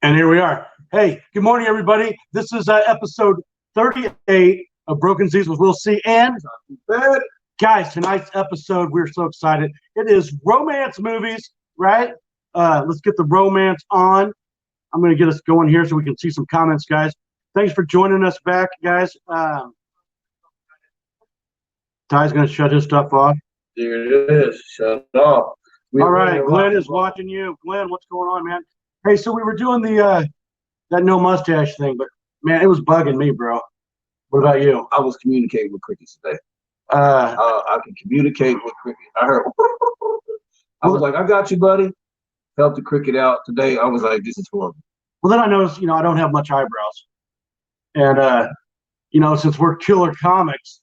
And here we are. Hey, good morning, everybody. This is episode 38 of Broken Zzz'S with Will C. And guys, tonight's episode, we're so excited. It is romance movies, right? Let's get the romance on. I'm going to get us going here so we can see some comments, guys. Thanks for joining us back, guys. Ty's going to shut his stuff off. There it is. Shut it off. All right, Glenn is watching you. Glenn, what's going on, man? Hey, so we were doing the that no mustache thing, but man, it was bugging me, bro. What about you? I was communicating with crickets today. I can communicate with crickets. I heard. I was like, I got you, buddy. Helped the cricket out today. I was like, this is horrible. Well, then I noticed, I don't have much eyebrows, and since we're killer comics,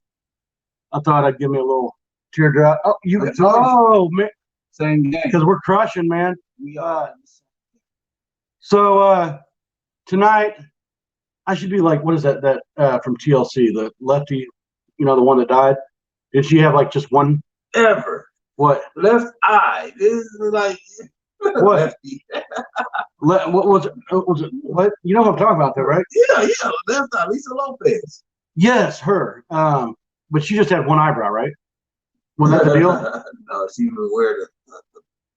I thought I'd give me a little teardrop. Oh, man, Same game. Because we're crushing, man. We are. So tonight, I should be like, what is that from TLC, the lefty, the one that died? Did she have like just one? Ever. What? Left eye. This is like what? Lefty. What was it? What? You know what I'm talking about, though, right? Yeah. Left eye. Lisa Lopez. Yes, her. But she just had one eyebrow, right? Was that the deal? No, she would wear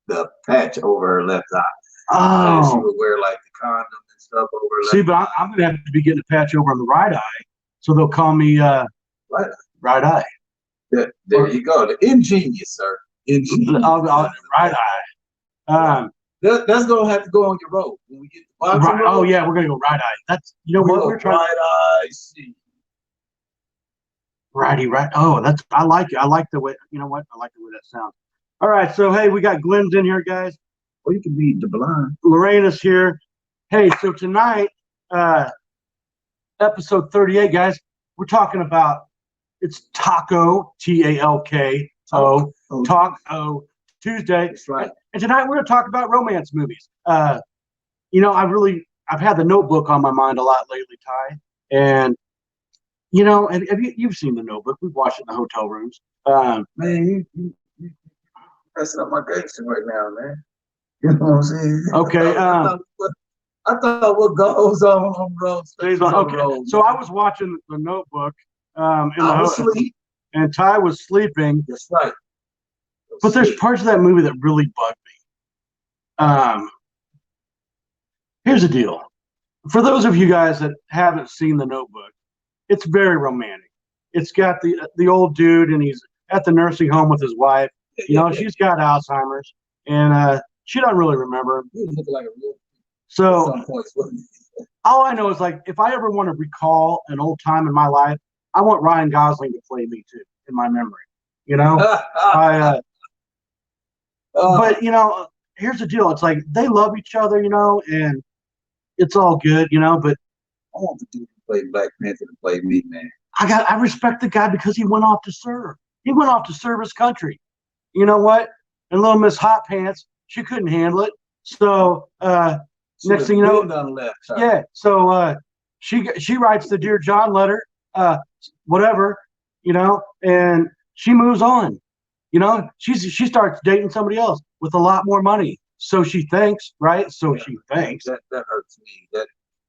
the patch over her left eye. Oh. She would wear like the condom and stuff over her left See, but I'm going to have to be getting a patch over on the right eye, so they'll call me right eye. There you go. The ingenious, sir. Ingenious. Right eye. That's going to have to go on your road when we get to the right, road. Oh, yeah, we're going to go right eye. That's, what we're trying right eye, see. Righty, right. Oh, I like it. I like the way, I like the way that sounds. All right, so, hey, we got Glenn's in here, guys. Or you can be the blind. Lorena's here. Hey, so tonight, episode 38, guys, we're talking about, it's Taco, T-A-L-K-O, Taco Tuesday. That's right. And tonight we're going to talk about romance movies. I've had the Notebook on my mind a lot lately, Ty. And, you've seen the Notebook. We've watched it in the hotel rooms. Man, you messing up my gangster right now, man. You know what I'm saying? Okay. I thought what goes on road stays on okay. road. So I was watching the Notebook I was asleep. And Ty was sleeping. That's right. But there's parts of that movie that really bugged me. Here's the deal. For those of you guys that haven't seen the Notebook, it's very romantic. It's got the old dude, and he's at the nursing home with his wife. She's got Alzheimer's, and she doesn't really remember. He looked like a real. So all I know is, like, if I ever want to recall an old time in my life, I want Ryan Gosling to play me too in my memory. But here's the deal. It's like they love each other, and it's all good, but I want the dude to play Black Panther to play me, man. I respect the guy because he went off to serve. He went off to serve his country. You know what? And little Miss Hot Pants, she couldn't handle it. So next thing you know, yeah. So she writes the Dear John letter, whatever, and she moves on. She starts dating somebody else with a lot more money. So she thinks, right? So she thinks. That hurts me.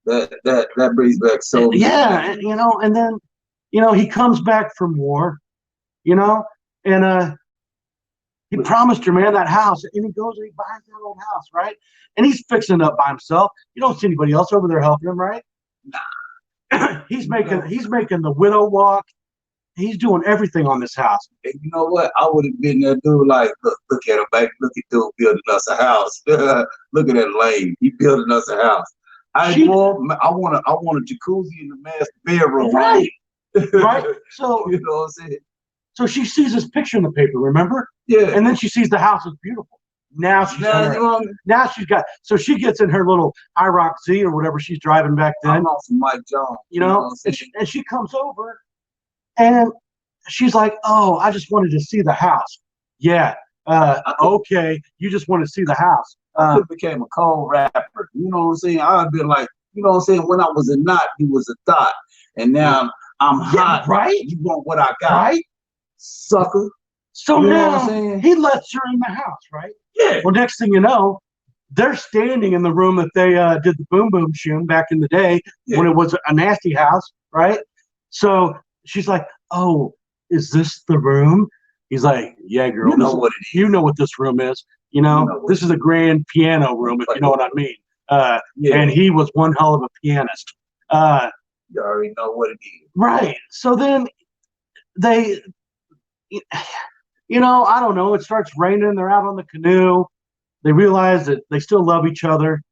That brings back so. Yeah, and then he comes back from war, and he promised her, man, that house, and he goes and he buys that old house, right? And he's fixing it up by himself. You don't see anybody else over there helping him, right? Nah. He's making the widow walk. He's doing everything on this house. And you know what? I would have been there, dude. Like, look at him, baby. Look at dude building us a house. Look at that lane. He building us a house. I want a jacuzzi in the master bedroom. Right. Right. So you know what I'm saying? So she sees this picture in the paper, remember? Yeah. And then she sees the house is beautiful. Now she's got, so she gets in her little IROC Z or whatever she's driving back then. I'm on some Mike Jones. And she comes over and she's like, oh, I just wanted to see the house. Yeah. Okay. You just want to see the house. I became a cold rapper. You know what I'm saying? I've been like, you know what I'm saying? When I was a knot, you was a thought. And now I'm hot. Right? You want what I got. Right? Sucker. So now he lets her in the house, right? Yeah. Well, next thing you know, they're standing in the room that they did the Boom Boom Shoom back in the day when it was a nasty house, right? So she's like, "Oh, is this the room?" He's like, "Yeah, girl, you know what it is. You know what this room is. You know this is a grand piano room, if you know what I mean." And he was one hell of a pianist. You already know what it is. Right. So then they, I don't know. It starts raining. They're out on the canoe. They realize that they still love each other,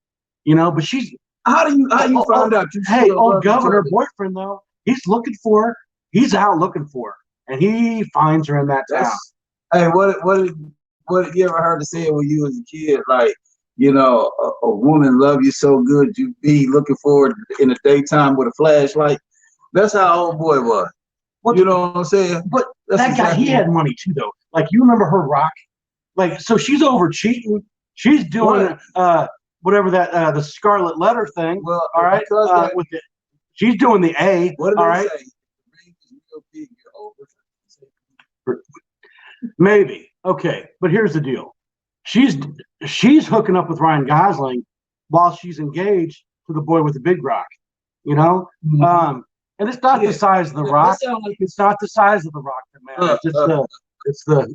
but she's. How do you find out? Hey, old governor boyfriend though, he's looking for her. He's out looking for her, and he finds her in that town. Hey, what you ever heard to say when you was a kid? Like, a woman love you so good, you be looking for it in the daytime with a flashlight. That's how old boy was. You know what I'm saying? But that guy, he had money too, though. Like, you remember her rock? Like, so she's over cheating. She's doing whatever that the Scarlet Letter thing. Well, all right. With it, she's doing the A. What did they say? The ring is real big. You're over. Maybe. Okay, but here's the deal. She's hooking up with Ryan Gosling while she's engaged to the boy with the big rock. Mm-hmm. And it's not the size of the rock. It's not the size of the rock that matters. It's the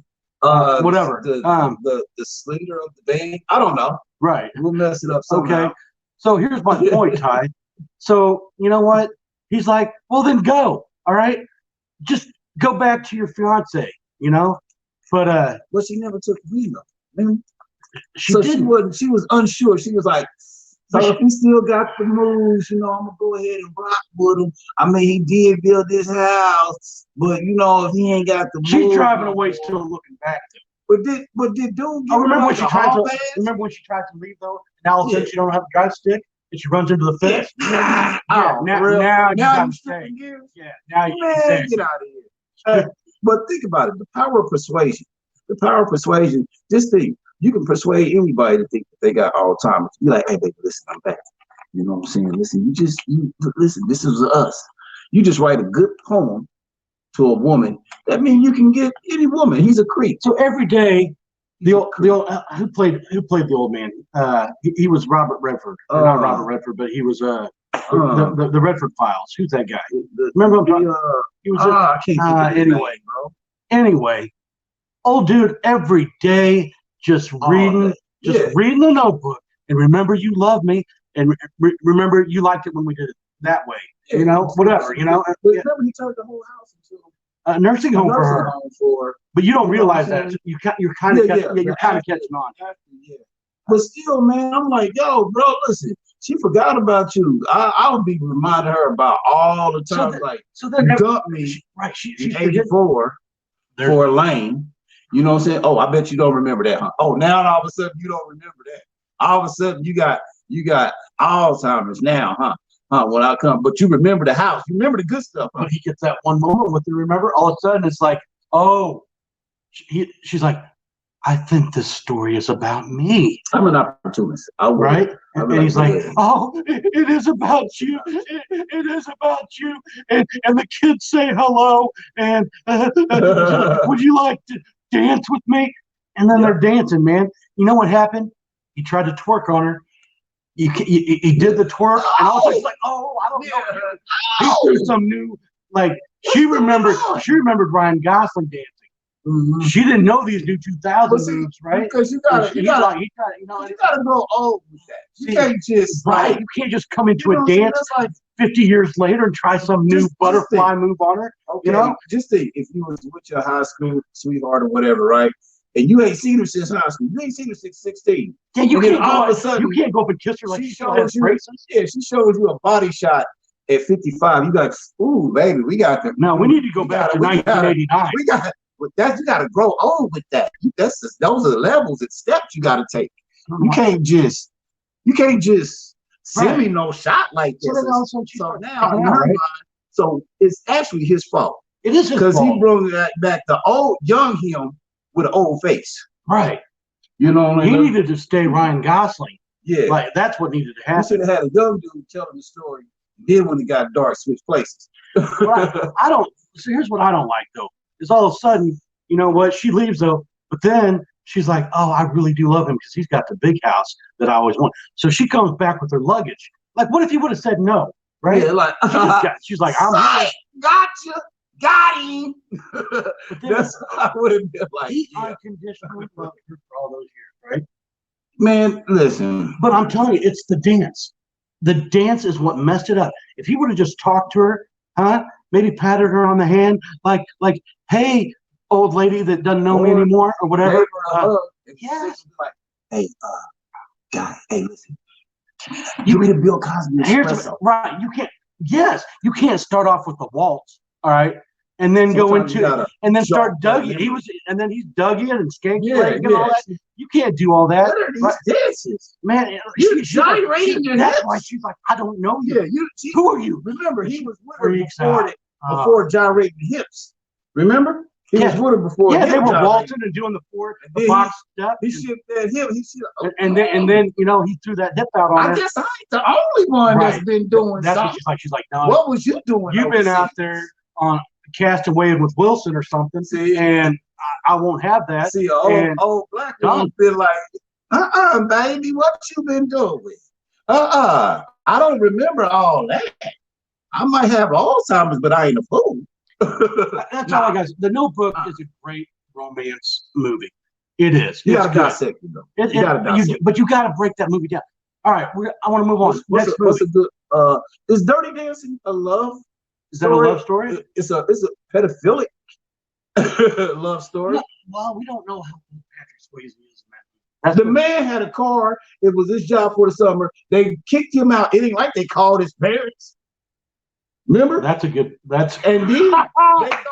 whatever. The slender of the band. I don't know. Right. We'll mess it up somehow. Okay. So here's my point, Ty. So you know what? He's like, well, then go. All right. Just go back to your fiance. But she never took Reno. I mean, she was unsure. She was like, so if he still got the moves, I'm gonna go ahead and rock with him. I mean, he did build this house, but if he ain't got the moves, she's driving away, still looking back. But did dude? Remember when she tried to leave though? And all of a sudden she don't have a drive stick, and she runs into the fence. Now you gotta stay. Yeah, now you can stay. Get out of here. But think about it: the power of persuasion. The power of persuasion. This thing. You can persuade anybody to think that they got Alzheimer's. You're like, hey, baby, listen, I'm back. You know what I'm saying? Listen, listen, this is us. You just write a good poem to a woman. That means you can get any woman. He's a creep. So every day, the old who played the old man? He was Robert Redford. Not Robert Redford, but he was the Redford Files. Who's that guy? Remember him? He was I can't anyway, bro. Anyway, old dude, every day. Just reading the notebook, and remember you love me, and remember you liked it when we did it that way. Whatever. But remember, he turned the whole house into a nursing home for her. But you don't realize that you're kind of catching on. Yeah. But still, man, I'm like, yo, bro, listen. She forgot about you. I would be reminding her about all the time. So then you dumped me. She's 84 for a lane. You know what I'm saying? Oh, I bet you don't remember that, huh? Oh, now all of a sudden you don't remember that. All of a sudden you got Alzheimer's now, huh? When I come, but you remember the house. You remember the good stuff, huh? But he gets that one moment with you, remember? All of a sudden it's like, oh, she's like, I think this story is about me. I'm an opportunist. Right? And he's like, oh, it is about you. It is about you. And the kids say hello. And would you like to dance with me? And then they're dancing, man. You know what happened? He tried to twerk on her. He did the twerk, and I was like, oh, I don't know. He threw some new, like, she remembered Ryan Gosling dancing. Mm-hmm. She didn't know these new 2000 moves, right? Because you gotta grow old with that. You can't just you can't just come into a dance like 50 years later and try some new butterfly move on her. Okay, just think, if you was with your high school sweetheart or whatever, right? And you ain't seen her since high school. You ain't seen her since 16. Yeah, you can't all of a sudden you can't go up and kiss her like she shows you braces. Yeah, she shows you a body shot at 55. You like, ooh, baby, we got them. No, we need to go back to 1989. We got with that. You got to grow old with that. Those are the levels and steps you got to take. You can't just send me no shot like this. So now, in her mind, so it's actually his fault. It is his fault because he brought back the old young him with an old face. Right. You know what I mean? He needed to stay Ryan Gosling. Yeah. Like, that's what needed to happen. You should have had a young dude telling the story. Then when it got dark, switch places. So here's what I don't like, though, is all of a sudden, you know what, she leaves, though, but then she's like, oh, I really do love him because he's got the big house that I always want. So she comes back with her luggage. Like, what if you would have said no, right? Yeah, like she's like, I'm here. Gotcha, got him. That's how I would have been like. He unconditionally loved her for all those years, right? Man, listen. But I'm telling you, it's the dance. The dance is what messed it up. If he would have just talked to her, huh? Maybe patted her on the hand, like, hey, old lady that doesn't know me anymore, or whatever. Yes. Like, hey, guy, hey, listen. You read a Bill Cosby espresso. Right. You can't. Yes, you can't start off with the waltz. All right. And then go into and then start dug in. And then he's dug in and skanky leg and all that. You can't do all that. What are these dances? Man, she's gyrating your hips. That's why she's like, I don't know you. Yeah, who are you? Remember, he was with her before gyrating hips. Remember? He was with her before. Yeah, they were waltzing and doing the box step. He shifted that hip. And then he threw that hip out on her. I guess I ain't the only one that's been doing that's something. What she's like, no. What was you doing? You've been out there on Castaway with Wilson or something. See, and I won't have that. See, old black woman feel like, baby, what you been doing? I don't remember all that. I might have Alzheimer's, but I ain't a fool. That's all I got. The Notebook is a great romance movie. It is. You gotta dissect it, though. But you gotta break that movie down. All right, I want to move on. What's a good? Is Dirty Dancing a love? Is that a love story? It's a pedophilic love story. No, well, we don't know how Patrick Swayze is, man. The man had a car. It was his job for the summer. They kicked him out. It ain't like they called his parents. Remember? And then they thought that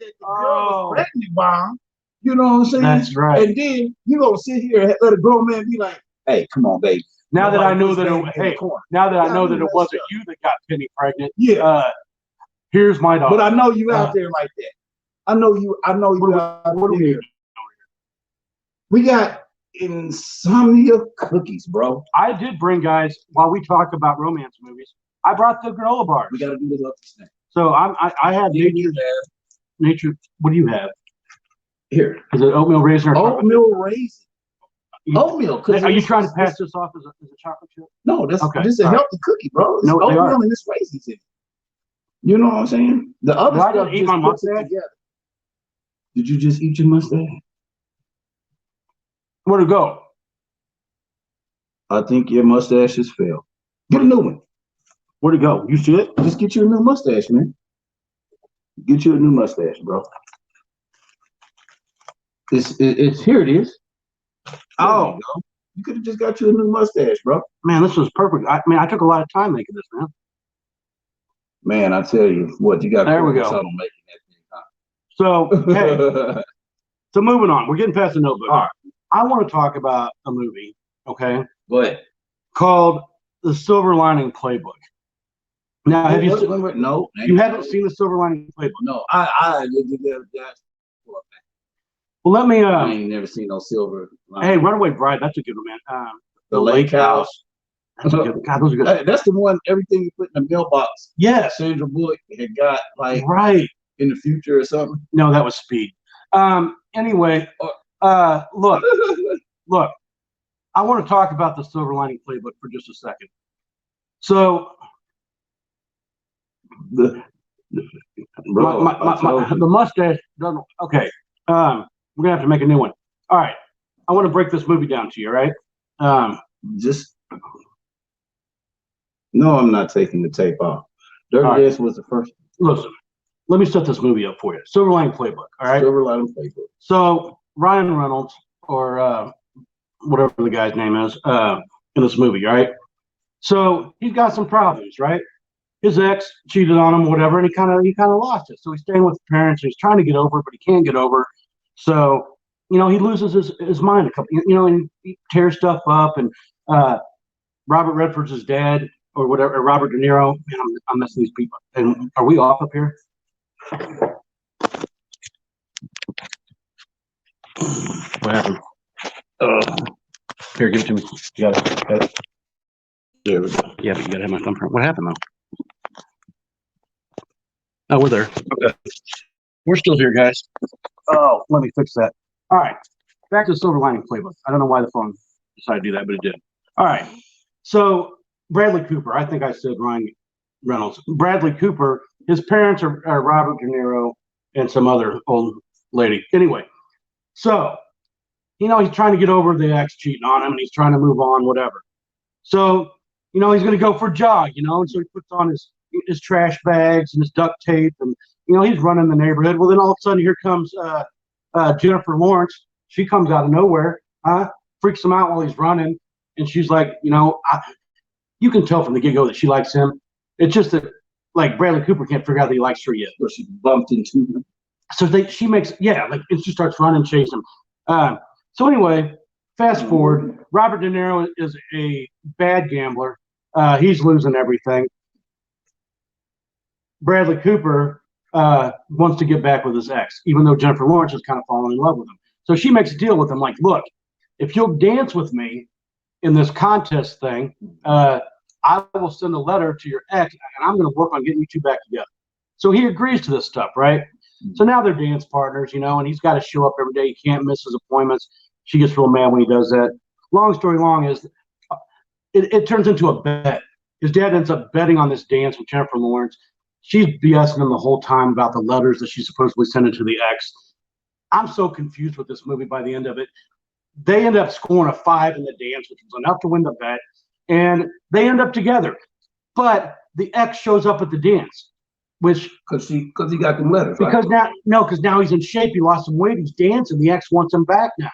the girl was pregnant by him. You know what I'm saying? That's right. And then you gonna sit here and let a grown man be like, "Hey, come on, baby." Now that I know that it wasn't you that got Penny pregnant. Yeah. Here's my daughter. But I know you out there like that. I know you out there. We got insomnia cookies, bro. I did bring, guys, while we talk about romance movies, I brought the granola bars. We got to do the lucky snack. So I had nature. What do you have? Here. Is it oatmeal raisin or oatmeal raisin? Oatmeal. Are you trying to pass this off as a chocolate chip? No, this is a healthy cookie, bro. It's oatmeal and it's raisins in it. You know what I'm saying? The other stuff just eat my mustache. Did you just eat your mustache? Where'd it go? I think your mustache has failed. Get a new one. Where'd it go? You see it? Just get you a new mustache, man. Get you a new mustache, bro. It's here. It is. Oh, you could have just got you a new mustache, bro. Man, this was perfect. I took a lot of time making this, man. Man, I tell you what, you got. There we go. So, hey, so moving on. We're getting past the Notebook. All right. I want to talk about a movie. Okay. Go ahead. Called The Silver Lining Playbook. Now, have you? No, you haven't seen The Silver Lining Playbook. No, Well, let me. I ain't never seen no Silver Lining. Hey, Runaway Bride. That's a good one, man. The Lake House. That's a good. God, those are good. That's the one. Everything you put in the mailbox. Yes. Sandra Bullock had got right in the future or something. No, that was Speed. Anyway, look. I want to talk about the Silver Lining Playbook for just a second. So, the mustache doesn't. Okay. We're gonna have to make a new one. All right. I want to break this movie down to you, right? No, I'm not taking the tape off. Dirty Dancing was the first. Listen, let me set this movie up for you. Silver Lining Playbook. All right. Silver Lining Playbook. So Ryan Reynolds, or whatever the guy's name is, in this movie, right? So he's got some problems, right? His ex cheated on him, whatever, and he kind of lost it. So he's staying with the parents. And he's trying to get over it, but he can't get over it. So he loses his mind a couple. And he tears stuff up. And Robert Redford's his dad, or whatever. Or Robert De Niro. Man, I'm messing these people. And are we off up here? What happened? Here, give it to me. You got it. There we go. Yeah, but you gotta have my thumbprint. What happened though? Oh, we're there. Okay. We're still here, guys. Oh, let me fix that. All right. back to the Silver Lining Playbook. I don't know why the phone decided to do that, but it did. All right. So Bradley Cooper, I think I said Ryan Reynolds. Bradley Cooper, his parents are Robert De Niro and some other old lady. Anyway, so, he's trying to get over the ex cheating on him, and he's trying to move on, whatever. So, he's going to go for a jog, and so he puts on his trash bags and his duct tape, and, he's running the neighborhood. Well, then all of a sudden, here comes Jennifer Lawrence. She comes out of nowhere, freaks him out while he's running, and she's like, you can tell from the get-go that she likes him. It's just that, like, Bradley Cooper can't figure out that he likes her yet. Or she bumped into him. So and she starts running, chasing him. So anyway, fast forward, Robert De Niro is a bad gambler. He's losing everything. Bradley Cooper wants to get back with his ex, even though Jennifer Lawrence is kind of falling in love with him. So she makes a deal with him, like, look, if you'll dance with me in this contest thing, I will send a letter to your ex, and I'm going to work on getting you two back together. So he agrees to this stuff, right? So now they're dance partners, and he's got to show up every day. He can't miss his appointments. She gets real mad when he does that. Long story long is it turns into a bet. His dad ends up betting on this dance with Jennifer Lawrence. She's BSing him the whole time about the letters that she's supposedly sending to the ex. I'm so confused with this movie by the end of it. They end up scoring a 5 in the dance, which was enough to win the bet, and they end up together. But the ex shows up at the dance. Because he got them letters. Because now he's in shape. He lost some weight. He's dancing. The ex wants him back now,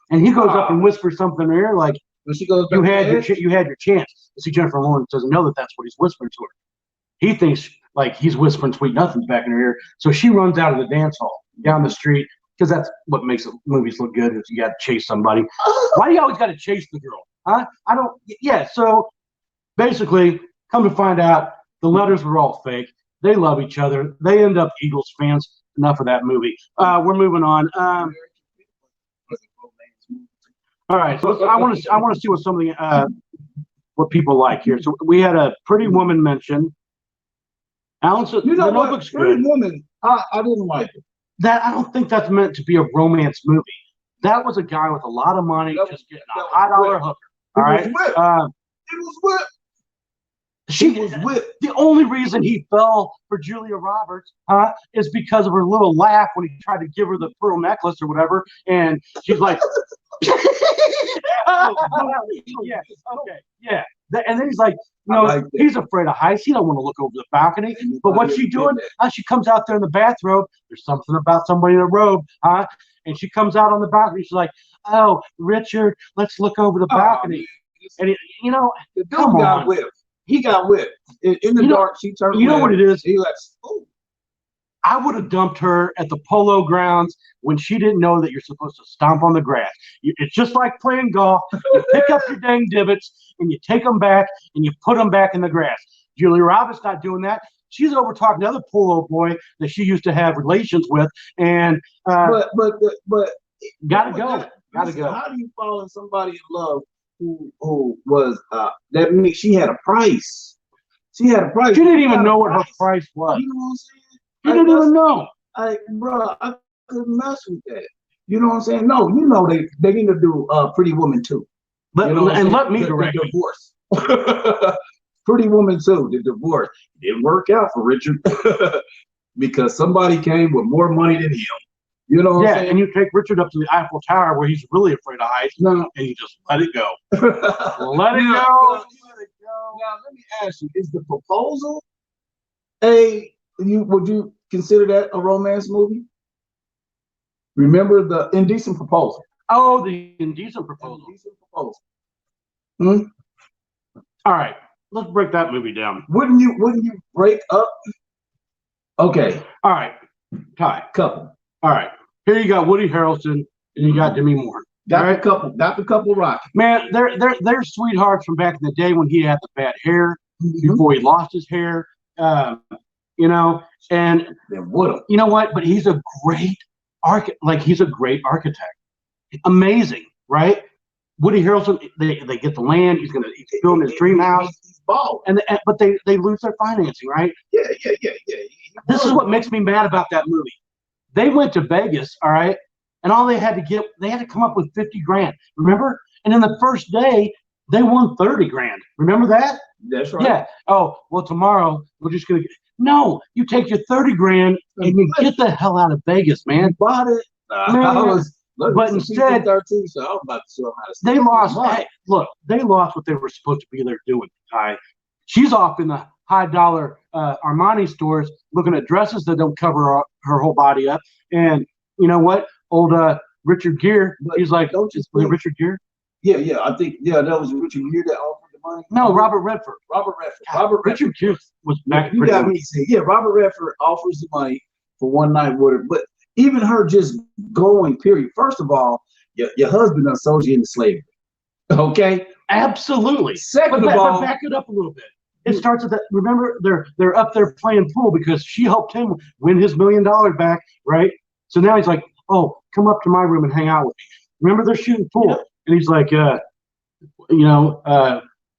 and he goes up and whispers something in her ear like, she goes, "You had your chance." See, Jennifer Lawrence doesn't know that that's what he's whispering to her. He thinks like he's whispering sweet nothings back in her ear. So she runs out of the dance hall down the street because that's what makes movies look good. Is you got to chase somebody. Why do you always got to chase the girl? Huh? I don't. Yeah. So basically, come to find out, the letters were all fake. They love each other. They end up Eagles fans. Enough of that movie. We're moving on. All right. So I want to see what people like here. So we had a Pretty Woman mention. Alan said, the Notebook's looks good. Pretty Woman, I didn't like it. I don't think that's meant to be a romance movie. That was a guy with a lot of money just getting a high dollar hooker. All right. It was whipped. She was whipped. The only reason he fell for Julia Roberts, is because of her little laugh when he tried to give her the pearl necklace or whatever, and she's like, "Yeah, okay, yeah." And then he's like, he's afraid of heights. He don't want to look over the balcony. But what's she doing? She comes out there in the bathrobe. There's something about somebody in a robe, and she comes out on the balcony. She's like, "Oh, Richard, let's look over the balcony." And the dude got whipped. He got whipped in the dark. She turned. You know what it is? He like, ooh. I would have dumped her at the polo grounds when she didn't know that you're supposed to stomp on the grass. It's just like playing golf. You pick up your dang divots and you take them back and you put them back in the grass. Julia Roberts not doing that. She's over talking to another polo boy that she used to have relations with, and but gotta go. How do you fall in somebody in love who was that means she had a price? She had a price. She didn't even know what her price was. You know what I'm saying? She didn't even know. Bro, I couldn't mess with that. You know what I'm saying? No, they need to do Pretty Woman 2. Let me direct the divorce. Pretty Woman 2, the divorce. It didn't work out for Richard because somebody came with more money than him. You know what I'm saying? And you take Richard up to the Eiffel Tower where he's really afraid of heights, and you just let it go. Let it go. Now, let me ask you, is the proposal would you consider that a romance movie? Remember the Indecent Proposal? Oh, the Indecent Proposal. Indecent Proposal. All right, let's break that movie down. Wouldn't you break up? Okay. All right, Ty. Couple. All right. Here you got Woody Harrelson and you got Demi Moore. Got the couple rock. Man, they're sweethearts from back in the day when he had the bad hair, before he lost his hair. And you know what? But he's a great architect. Amazing, right? Woody Harrelson, they get the land. He's building his dream house. He's bald. But they lose their financing, right? Yeah. This is what makes me mad about that movie. They went to Vegas, all right, and all they had to come up with 50 grand. Remember? And then the first day they won 30 grand. Remember that? That's right. Yeah. Oh, well, tomorrow we're just gonna. No, you take your 30 grand and you get the hell out of Vegas, man. Bought it. Man, but instead, 13, so I was about to show them how to they lost. Hey, look, they lost what they were supposed to be there doing. She's off in the high dollar Armani stores looking at dresses that don't cover her whole body up. And you know what? Old Richard Gere, he's like, don't just was it Richard Gere? Yeah, I think that was Richard Gere that offered the money. No, Robert Redford. Richard Gere was back. You got me saying, yeah, Robert Redford offers the money for one night with her, but even her just going, period. First of all, your husband done sold you into slavery. Okay? Absolutely. Second of all, but back it up a little bit. It starts with that. Remember, they're up there playing pool because she helped him win his $1 million back, right? So now he's like, oh, come up to my room and hang out with me. Remember, they're shooting pool. Yeah. And he's like,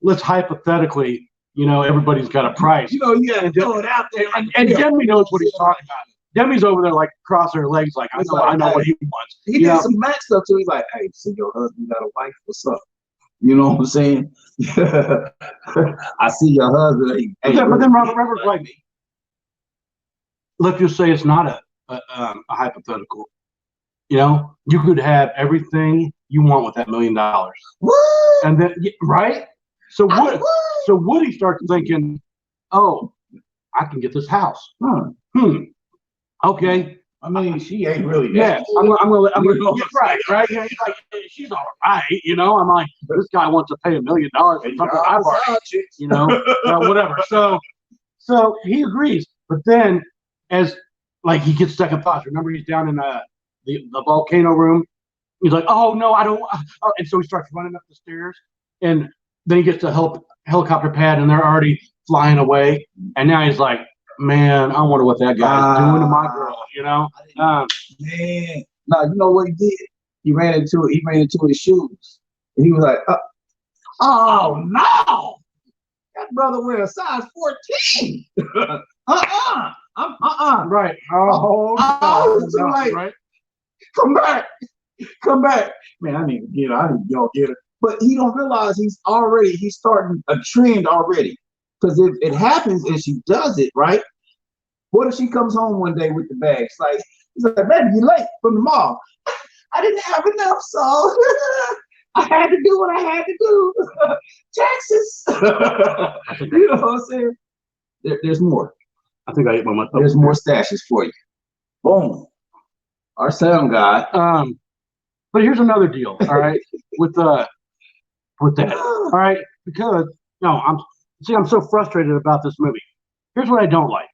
let's hypothetically, everybody's got a price. and throw it out there. And Demi knows what he's talking about. Demi's over there like crossing her legs, like I know what he wants. He did some Mac stuff too. He's like, hey, see your husband got a wife. What's up? You know what I'm saying? I see your husband. Hey, but then Robert Redford's like, let's just say it's not a hypothetical. You could have everything you want with that $1 million. What? And then, right? So Woody starts thinking, oh, I can get this house. Okay. I mean, she ain't really. Yeah, I'm gonna right. Yeah, he's like, she's all right. I'm like, this guy wants to pay $1 million for something I've already, whatever. So he agrees, but then as like he gets second thoughts. Remember, he's down in the volcano room. He's like, oh no, I don't. And so he starts running up the stairs, and then he gets to helicopter pad, and they're already flying away. And now he's like, man, I wonder what that guy's doing to my girl. Man, now you know what he did? He ran into his shoes, and he was like, oh no, that brother wears a size 14. Right. Oh, like, right. Come back. Man, I didn't get her. But he don't realize he's starting a trend already. Because if it happens and she does it, right? What if she comes home one day with the bags? He's like, baby, you're late from the mall. I didn't have enough, so I had to do what I had to do. Taxes. You know what I'm saying? There's more. I think I hit my mic. There's more stashes for you. Boom. Our sound guy. But here's another deal, all right, with that. All right, because I'm so frustrated about this movie. Here's what I don't like.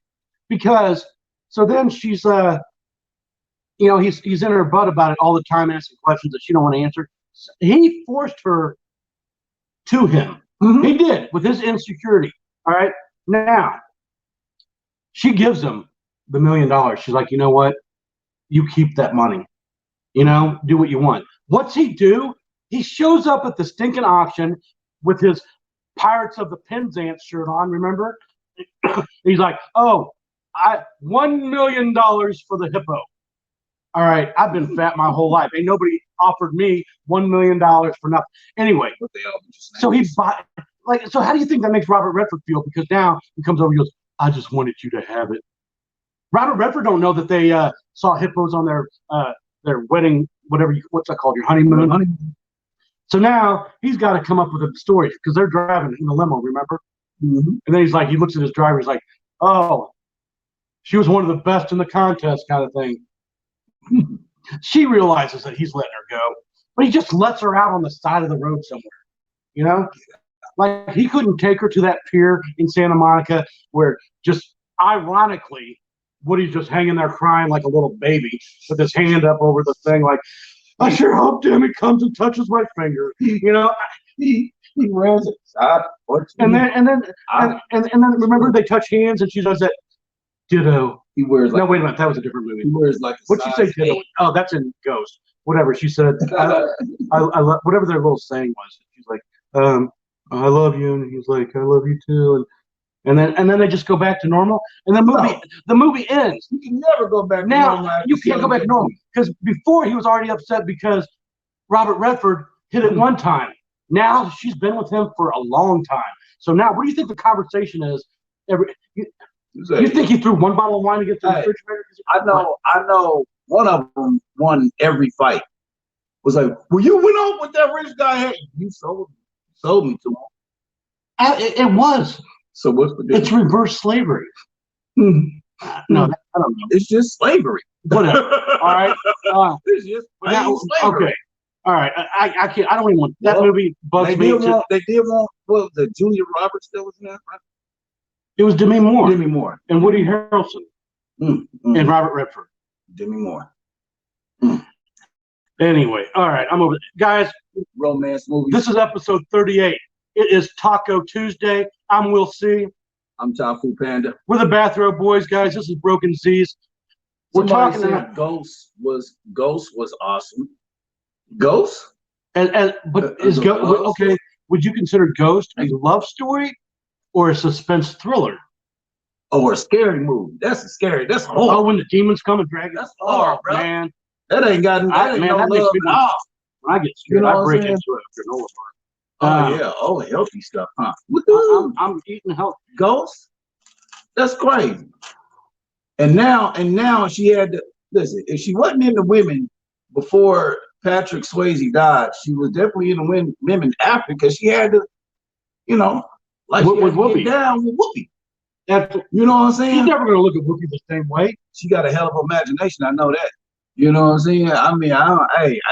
Because so then she's he's in her butt about it all the time, asking questions that she don't want to answer. He forced her to him. Mm-hmm. He did with his insecurity. All right. Now she gives him the $1 million. She's like, you know what? You keep that money. Do what you want. What's he do? He shows up at the stinking auction with his Pirates of the Penzance shirt on. Remember? He's like, oh, $1 million for the hippo. All right, I've been fat my whole life. Ain't nobody offered me $1 million for nothing. Anyway, so he bought. So how do you think that makes Robert Redford feel? Because now he comes over and goes, I just wanted you to have it. Robert Redford don't know that they saw hippos on their wedding, what's that called? Your honeymoon. So now he's got to come up with a story because they're driving in the limo, remember? Mm-hmm. And then he looks at his driver. He's like, oh, she was one of the best in the contest kind of thing. She realizes that he's letting her go, but he just lets her out on the side of the road somewhere, Like he couldn't take her to that pier in Santa Monica where just ironically, Woody's just hanging there crying like a little baby with his hand up over the thing like, I sure hope Demi comes and touches my finger. He runs it. And then remember they touch hands and she does that ditto. He wears no, wait a minute, that was a different movie. He wears like what'd she say ditto? Oh, that's in Ghost. Whatever she said. I love whatever their little saying was. She's like, I love you, and he's like, I love you too. And then they just go back to normal, and the movie ends. You can never go back to now. normal. You can't go back to normal because before he was already upset because Robert Redford hit it one time. Now she's been with him for a long time. So now, what do you think the conversation is? You think he threw one bottle of wine to get to the refrigerator? I know. One of them won every fight. Was like, well, you went on with that rich guy. Hey, you sold me to him. It was. So what's the difference? It's reverse slavery. No, I don't know. It's just slavery. Whatever. All right. It's just slavery. Okay. All right. I can't. I don't even want that movie. Bugs me. They did want. Well, the Julia Roberts still was in there, right? It was Demi Moore. Demi Moore and Woody Harrelson and Robert Redford. Demi Moore. Anyway, all right. I'm over it. Guys. Romance movie. This is episode 38. It is Taco Tuesday. I'm Will C. I'm Tafu Panda. We're the Bathrobe Boyz, guys. This is Broken Zzz's. We're talking about Ghost was awesome. Ghost? But is Ghost okay? Would you consider Ghost a love story or a suspense thriller? Or a scary movie? That's a scary. That's horror. Oh, when the demons come and drag us. That's horror, bro. Man. That ain't got no love at all. When I get scared, I break into a granola bar. Yeah. Oh, healthy stuff, huh? I'm eating healthy. Ghost? That's crazy. And now she had to listen. If she wasn't into women before Patrick Swayze died, she was definitely into women after because she had to, like with Whoopi. Get down with Whoopi. You know what I'm saying? She's never gonna look at Whoopi the same way. She got a hell of an imagination. I know that. You know what I'm saying? I mean,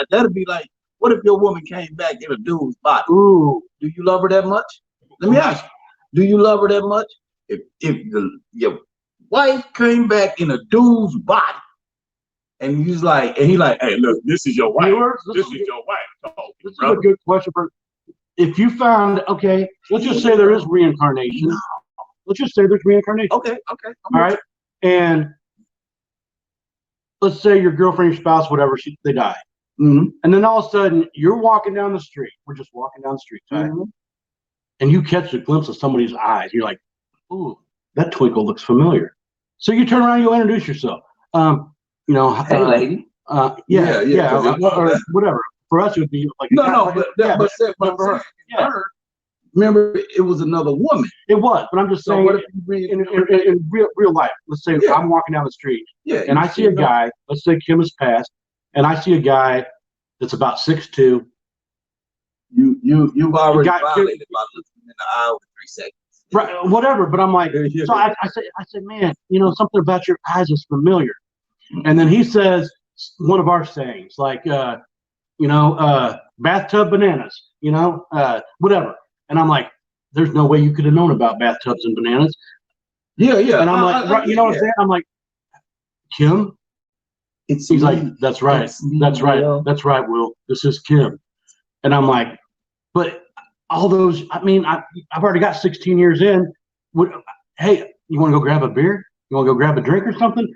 that'd be like, what if your woman came back in a dude's body? Ooh, do you love her that much? Let me ask you. Do you love her that much? If your wife came back in a dude's body, and he's like, hey, look, this is your wife. This is your wife. Oh, this is a good question. If you found, okay, let's just say there is reincarnation. No. Let's just say there's reincarnation. Okay. All right. And let's say your girlfriend, your spouse, whatever, they die. Mm-hmm. And then all of a sudden, you're walking down the street. We're just walking down the street, right? Mm-hmm. And you catch a glimpse of somebody's eyes. You're like, ooh, that twinkle looks familiar. So you turn around, you introduce yourself. Hey, lady. Yeah. Or whatever. For us, it would be like remember, it was another woman. It was, but I'm just saying, what if in real life, let's say I'm walking down the street, and I see a guy. Let's say Kim has passed, and I see a guy that's about 6'2". You've already violated by looking in the eye with 3 seconds. Right, whatever. But I'm like, so I say, man, something about your eyes is familiar. And then he says one of our sayings, like, bathtub bananas, whatever. And I'm like, there's no way you could have known about bathtubs and bananas. Yeah. And I'm like, what I'm saying? I'm like, Kim? He's like, that's right. That's right. That's right, Will. This is Kim. And I'm like, but all those, I've already got 16 years in. Hey, you want to go grab a beer? You want to go grab a drink or something?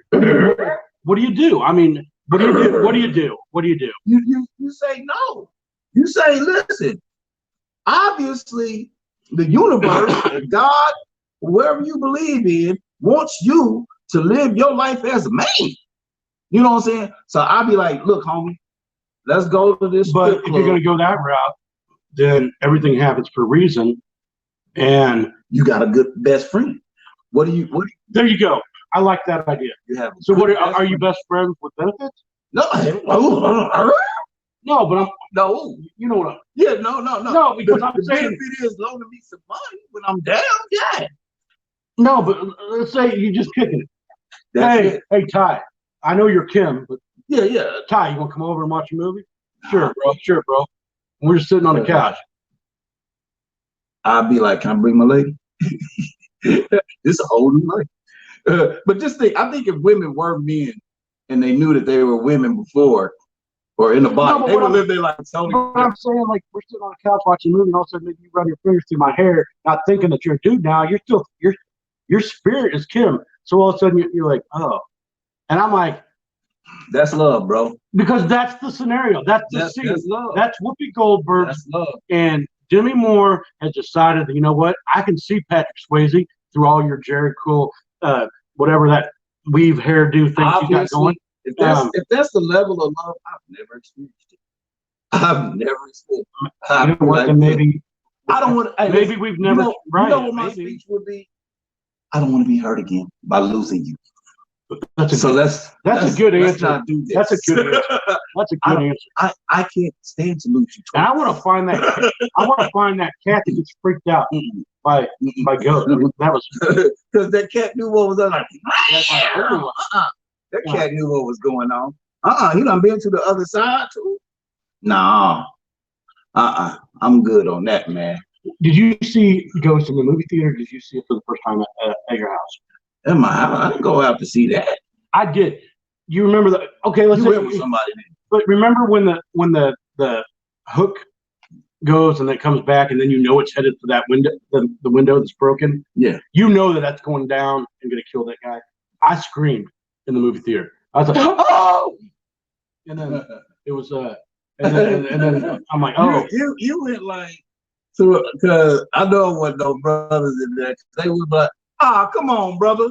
What do you do? I mean, what do you do? What do you do? What do you do? You say no. You say, listen, obviously the universe and God, whoever you believe in, wants you to live your life as a man. You know what I'm saying? So I'll be like, look, homie, let's go to this. But if you're going to go that route, then everything happens for a reason. And you got a good best friend. What do you? There you go. I like that idea. You have. So are you best friends with benefits? No. No, but no. You know what I'm. Yeah, no. No, because I'm saying benefit is loaning me some money when I'm down. Yeah. No, but let's say you're just kicking it. Hey, Ty. I know you're Kim, but yeah. Ty, you want to come over and watch a movie? Sure, bro. And we're just sitting on the couch. I'll be like, can I bring my lady? This is a whole new life. But just think, I think if women were men and they knew that they were women before or in the body, they would live their life. What I'm saying, like, we're sitting on the couch watching a movie, and all of a sudden you run your fingers through my hair, not thinking that you're a dude now. You're still, your spirit is Kim. So all of a sudden you're like, oh. And I'm like, that's love, bro. Because that's the scenario. That's the scene. That's love. That's Whoopi Goldberg. That's love. And Demi Moore has decided that, you know what? I can see Patrick Swayze. through all your Jerry Cool, whatever that weave hairdo thing you got going. If that's the level of love, I've never experienced it. I've never experienced it. You know what? Then maybe I don't want. Maybe we've never. You know what my speech would be? I don't want to be hurt again by losing you. That's a good answer. That's a good answer. That's a good answer. I can't stand to lose you. And I want to find that. I want to find that cat that gets freaked out by ghosts. That was because that cat knew what was on. Like, that cat knew what was going on. He done been to the other side too. Nah. I'm good on that, man. Did you see Ghost in the movie theater? Or did you see it for the first time at your house? At my house, I didn't go out to see that. I did. You remember the? Okay, let's say somebody did. But remember when the hook goes and then it comes back and then you know it's headed for that window, the window that's broken. Yeah. You know that's going down and gonna kill that guy. I screamed in the movie theater. I was like, oh! And then it was and then I'm like, oh. You went like through because I know what no brothers in there. They was like, come on, brother.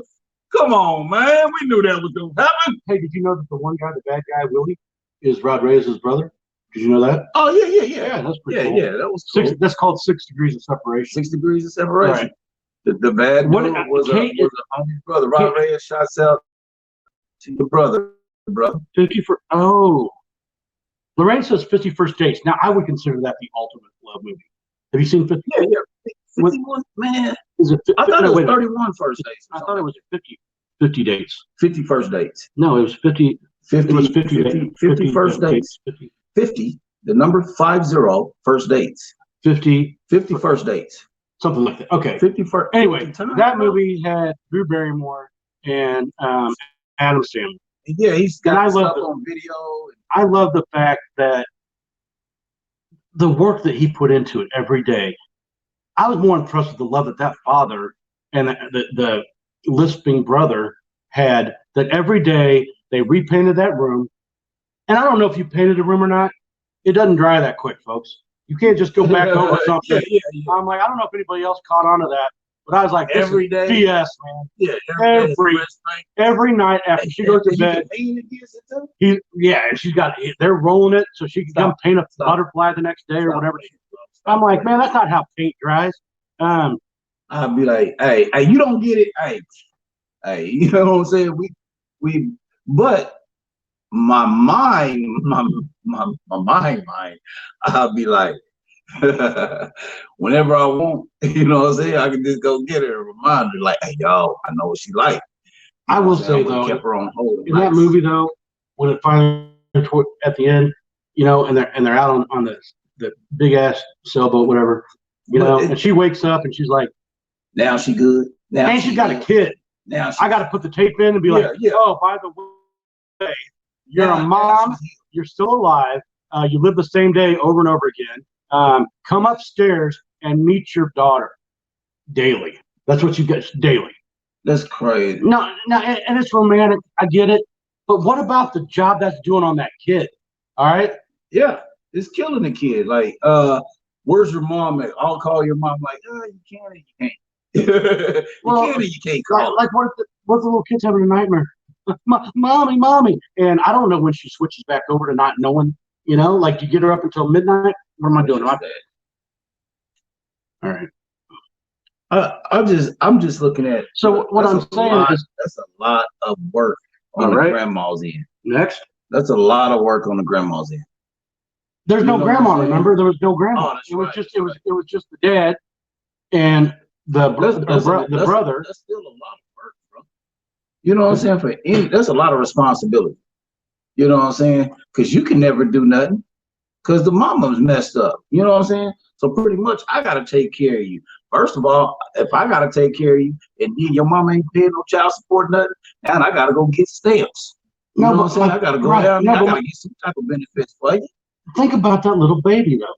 Come on, man. We knew that was gonna happen. Hey, did you know that the one guy, the bad guy, Willie, is Rod Reyes' brother? Did you know that? Oh yeah. Yeah, that's pretty cool. Yeah, that was cool. That's called 6 degrees of separation. 6 degrees of separation. Right. The bad dude was a homie brother. Rod Reyes shouts out to your brother. 50 Lorraine says 51st Dates. Now, I would consider that the ultimate love movie. Have you seen 50? Yeah. 51, man. Is it? I thought it was 31 first dates. I thought it was 50 dates. 50 first dates. No, it was 50. 50, it was 50 first dates. 50, the number 50, first dates. 50 first dates. Something like that. Okay. 51st. Anyway, that movie had Drew Barrymore and Adam Sandler. Yeah, he's got stuff on video. I love the fact that the work that he put into it every day. I was more impressed with the love that father and the lisping brother had, that every day they repainted that room. And I don't know if you painted a room or not. It doesn't dry that quick, folks. You can't just go back over something. Yeah. I'm like, I don't know if anybody else caught on to that, but I was like, every day, BS, man. Yeah, every night after she goes to bed. And she's got, they're rolling it so she can come paint a butterfly the next day or whatever. I'm like, man, that's not how paint dries. I'd be like, hey, you don't get it. Hey, you know what I'm saying? But my mind, I'll be like, whenever I want, you know what I'm saying? I can just go get her and remind her, like, hey, yo, I know what she like. I will say though, kept her on hold in that movie though, when it finally at the end, you know, and they're out on the big ass sailboat, whatever, you know, and she wakes up and she's like, now she good. Now and she's got a kid. Now I got to put the tape in and be like, oh, by the way, you're a mom. You're still alive. You live the same day over and over again. Come upstairs and meet your daughter daily. That's what you get daily. That's crazy. No, and it's romantic. I get it. But what about the job that's doing on that kid? All right. Yeah, it's killing the kid. Like, where's your mom at? I'll call your mom. Like, you can and you can't. You can and you can't call. Like what if the little kid's having a nightmare? Mommy. And I don't know when she switches back over to not knowing, you know, like you get her up until midnight. What am I doing? All right. I'm just looking at. So what I'm saying is that's a lot of work on the grandma's end. Next. That's a lot of work on the grandma's end. There's no grandma, remember? There was no grandma. It was just the dad and the brother. That's still a lot of work, bro. You know what I'm saying? That's a lot of responsibility. You know what I'm saying? Because you can never do nothing. Because the mama's messed up. You know what I'm saying? So pretty much I gotta take care of you. First of all, if I gotta take care of you and your mama ain't paying no child support, nothing, and I gotta go get stamps. You know what I'm saying? I gotta go down there. I gotta get some type of benefits for you. Think about that little baby though.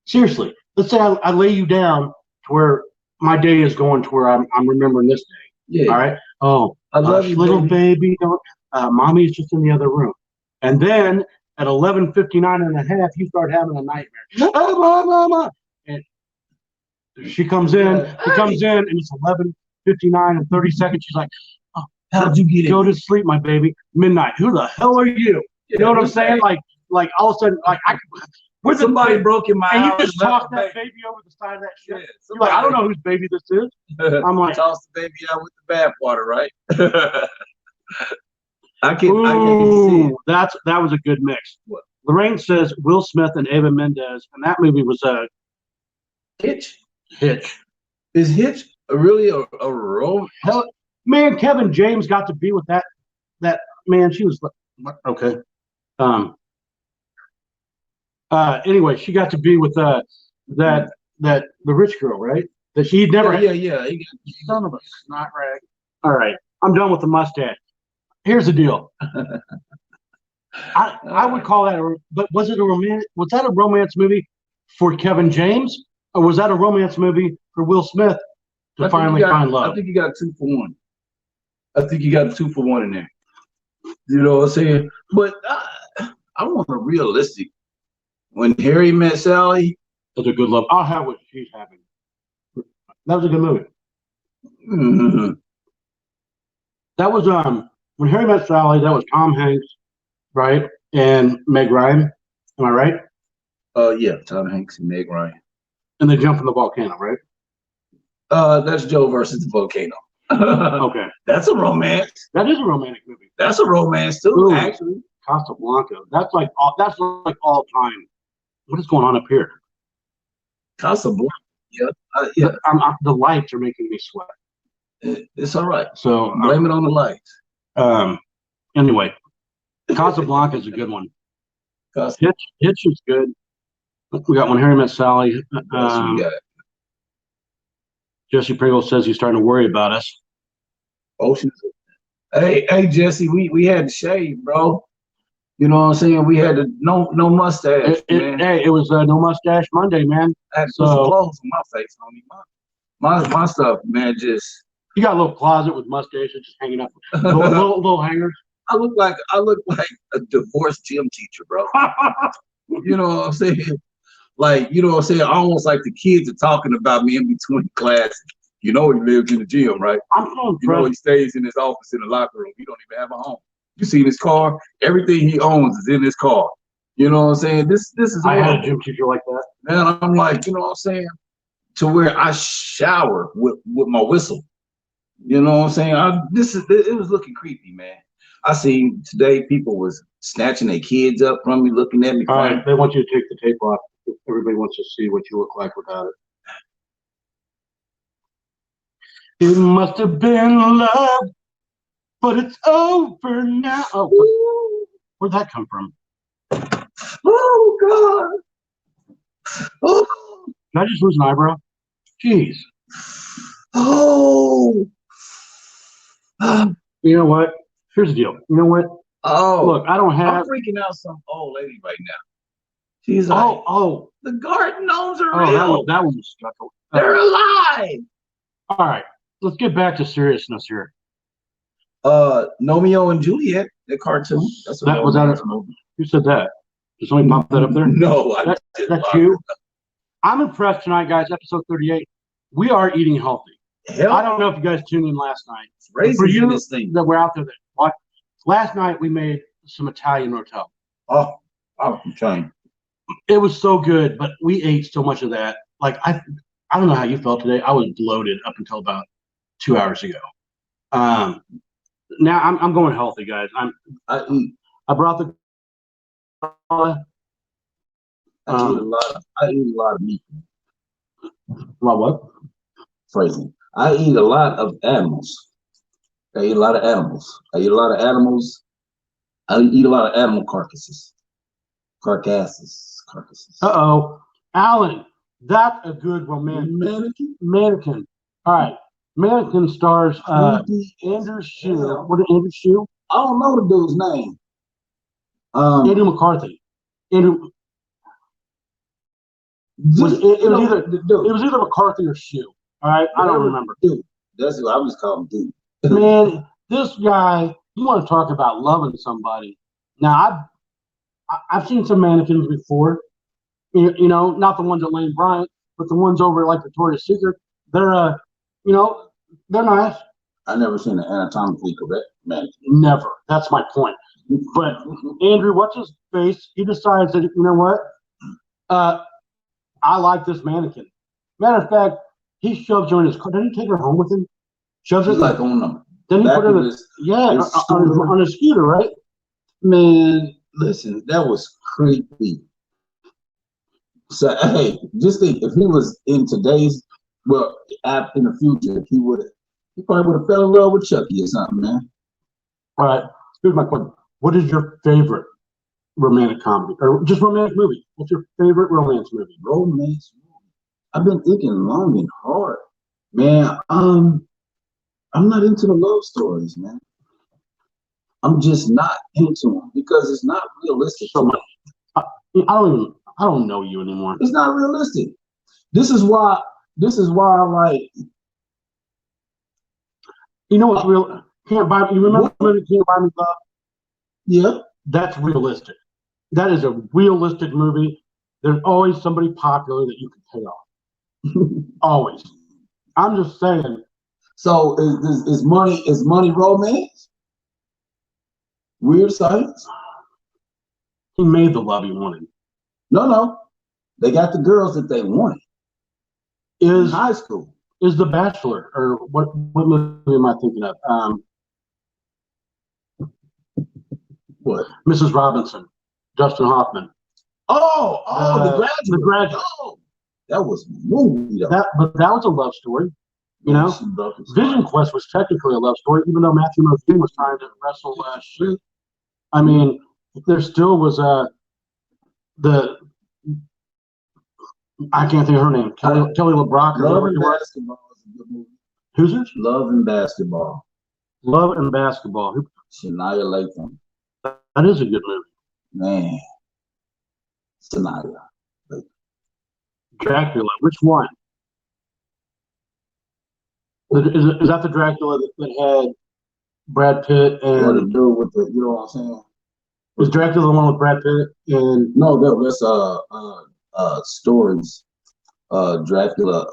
Seriously. Let's say I lay you down to where my day is going to where I'm remembering this day. Yeah. All right. Oh, I love you, little baby. Mommy is just in the other room. And then at 11:59 and a half, you start having a nightmare. Oh, mama. And she comes in. She comes in, and it's 59 and 30 seconds. She's like, oh, how'd you get it? Go to sleep, my baby. Midnight. Who the hell are you? You know what I'm saying? Like all of a sudden, like when somebody broke in my and house, you just toss that baby over the side of that shit. Yeah, you're like, I don't know whose baby this is. I'm like, toss the baby out with the bath water, right? I can see it. That was a good mix. What? Lorraine says Will Smith and Eva Mendes, and that movie was a Hitch. Is Hitch really a role? Hell, man, Kevin James got to be with that man. She was okay. Anyway, she got to be with the rich girl, right? That she'd never. Yeah. Son of a snot rag. All right, I'm done with the mustache. Here's the deal. I would call that but was it a romantic? Was that a romance movie for Kevin James, or was that a romance movie for Will Smith to finally find love? I think you got 2 for 1. I think you got 2 for 1 in there. You know what I'm saying? But I want a realistic. When Harry Met Sally, that's a good love. I'll have what she's having. That was a good movie. Mm-hmm. That was when Harry Met Sally. That was Tom Hanks, right, and Meg Ryan. Am I right? Yeah, Tom Hanks and Meg Ryan. And they jump in the volcano, right? That's Joe versus the volcano. Okay, that's a romance. That is a romantic movie. That's a romance too, Ooh, actually. Casablanca. That's like all time. What is going on up here? Casablanca. Yeah. The lights are making me sweat. It's all right. So blame it on the lights. Anyway, Casablanca is a good one. Hitch is good. We got one. Harry Met Sally. Jesse Pringle says he's starting to worry about us. Oceans. Hey, Jesse, we had to shave, bro. You know what I'm saying? We had to no mustache, man. Hey, it was no mustache Monday, man. I had to put some clothes on my face, homie. My stuff, man, just. You got a little closet with mustaches just hanging up, little hangers. I look like a divorced gym teacher, bro. You know what I'm saying? Like, you know what I'm saying? Almost like the kids are talking about me in between classes. You know he lives in the gym, right? I'm so impressed. You know he stays in his office in the locker room. He don't even have a home. You see his car? Everything he owns is in his car. You know what I'm saying? This is. I had a gym teacher like that. Man, I'm like, you know what I'm saying? To where I shower with my whistle. You know what I'm saying? It was looking creepy, man. I seen today people was snatching their kids up from me, looking at me. All right, they want you to take the tape off. Everybody wants to see what you look like without it. It must have been love, but it's over now. Oh, where'd that come from? Oh God! Oh, did I just lose an eyebrow? Jeez. Oh. You know what? Here's the deal. You know what? Oh, look, I don't have. I'm freaking out some old lady right now. She's like, the garden gnomes are real. That one was stuck. They're alive. All right, let's get back to seriousness here. Romeo and Juliet, the cartoon. Was that movie? Who said that? Did somebody pop that up there? No, that's you. I'm impressed tonight, guys. Episode 38. We are eating healthy. I don't know if you guys tuned in last night. For you that were out there that watched, last night we made some Italian rotel. Oh, I'm trying. It was so good, but we ate so much of that. Like I don't know how you felt today. I was bloated up until about 2 hours ago. Now I'm going healthy, guys. I brought the. I eat a lot of meat. What? Phrasing. I eat a lot of animals. I eat a lot of animals. I eat a lot of animal carcasses. Alan, that's a good romantic mannequin. All right, Mannequin stars Andrew Shue. What is Andrew Shue? I don't know the dude's name. Andrew McCarthy. Andrew. It was either McCarthy or Shue. All right, I don't remember. Dude, that's what I was calling dude. Man, this guy. You want to talk about loving somebody? Now I've seen some mannequins before. You know, not the ones at Lane Bryant, but the ones over like Victoria's Secret. They're They're nice. I never seen an anatomically correct mannequin. Never. That's my point. But Andrew, what's his face? He decides that, you know what? I like this mannequin. Matter of fact, he shoves her in his car. Didn't he take her home with him? Shoves He's it like on them. Then he put her on a scooter, right? Man, listen, that was creepy. So hey, just think if he was in today's in the future, he probably would have fell in love with Chucky or something, man. All right. Here's my question. What is your favorite romantic comedy or just romantic movie? What's your favorite romance movie? Romance movie. I've been thinking long and hard. Man, I'm not into the love stories, man. I'm just not into them because it's not realistic. So much. I don't know you anymore. It's not realistic. This is why I like. You know what's real? Can't buy. You remember the movie Can't Buy Me Love? Yeah, that's realistic. That is a realistic movie. There's always somebody popular that you can pay off. Always. I'm just saying. So is money romance? Weird Science? He made the love he wanted. No. They got the girls that they wanted. In high school. Is The Bachelor, or what movie am I thinking of? What? Mrs. Robinson, Dustin Hoffman. The Graduate. The Graduate. Oh, that was a movie. But that was a love story. You know, Vision Quest was technically a love story, even though Matthew Modine was trying to wrestle shit. I mean, there still was I can't think of her name. Kelly LeBrock. Love and Basketball is a good movie. Who's it? Love and Basketball. Love and Basketball. Shania Latham. That is a good movie. Man. Shania. Dracula. Which one? Is that the Dracula that had Brad Pitt and? What to do with you know what I'm saying? Was Dracula the one with Brad Pitt and? No, that's stories. Dracula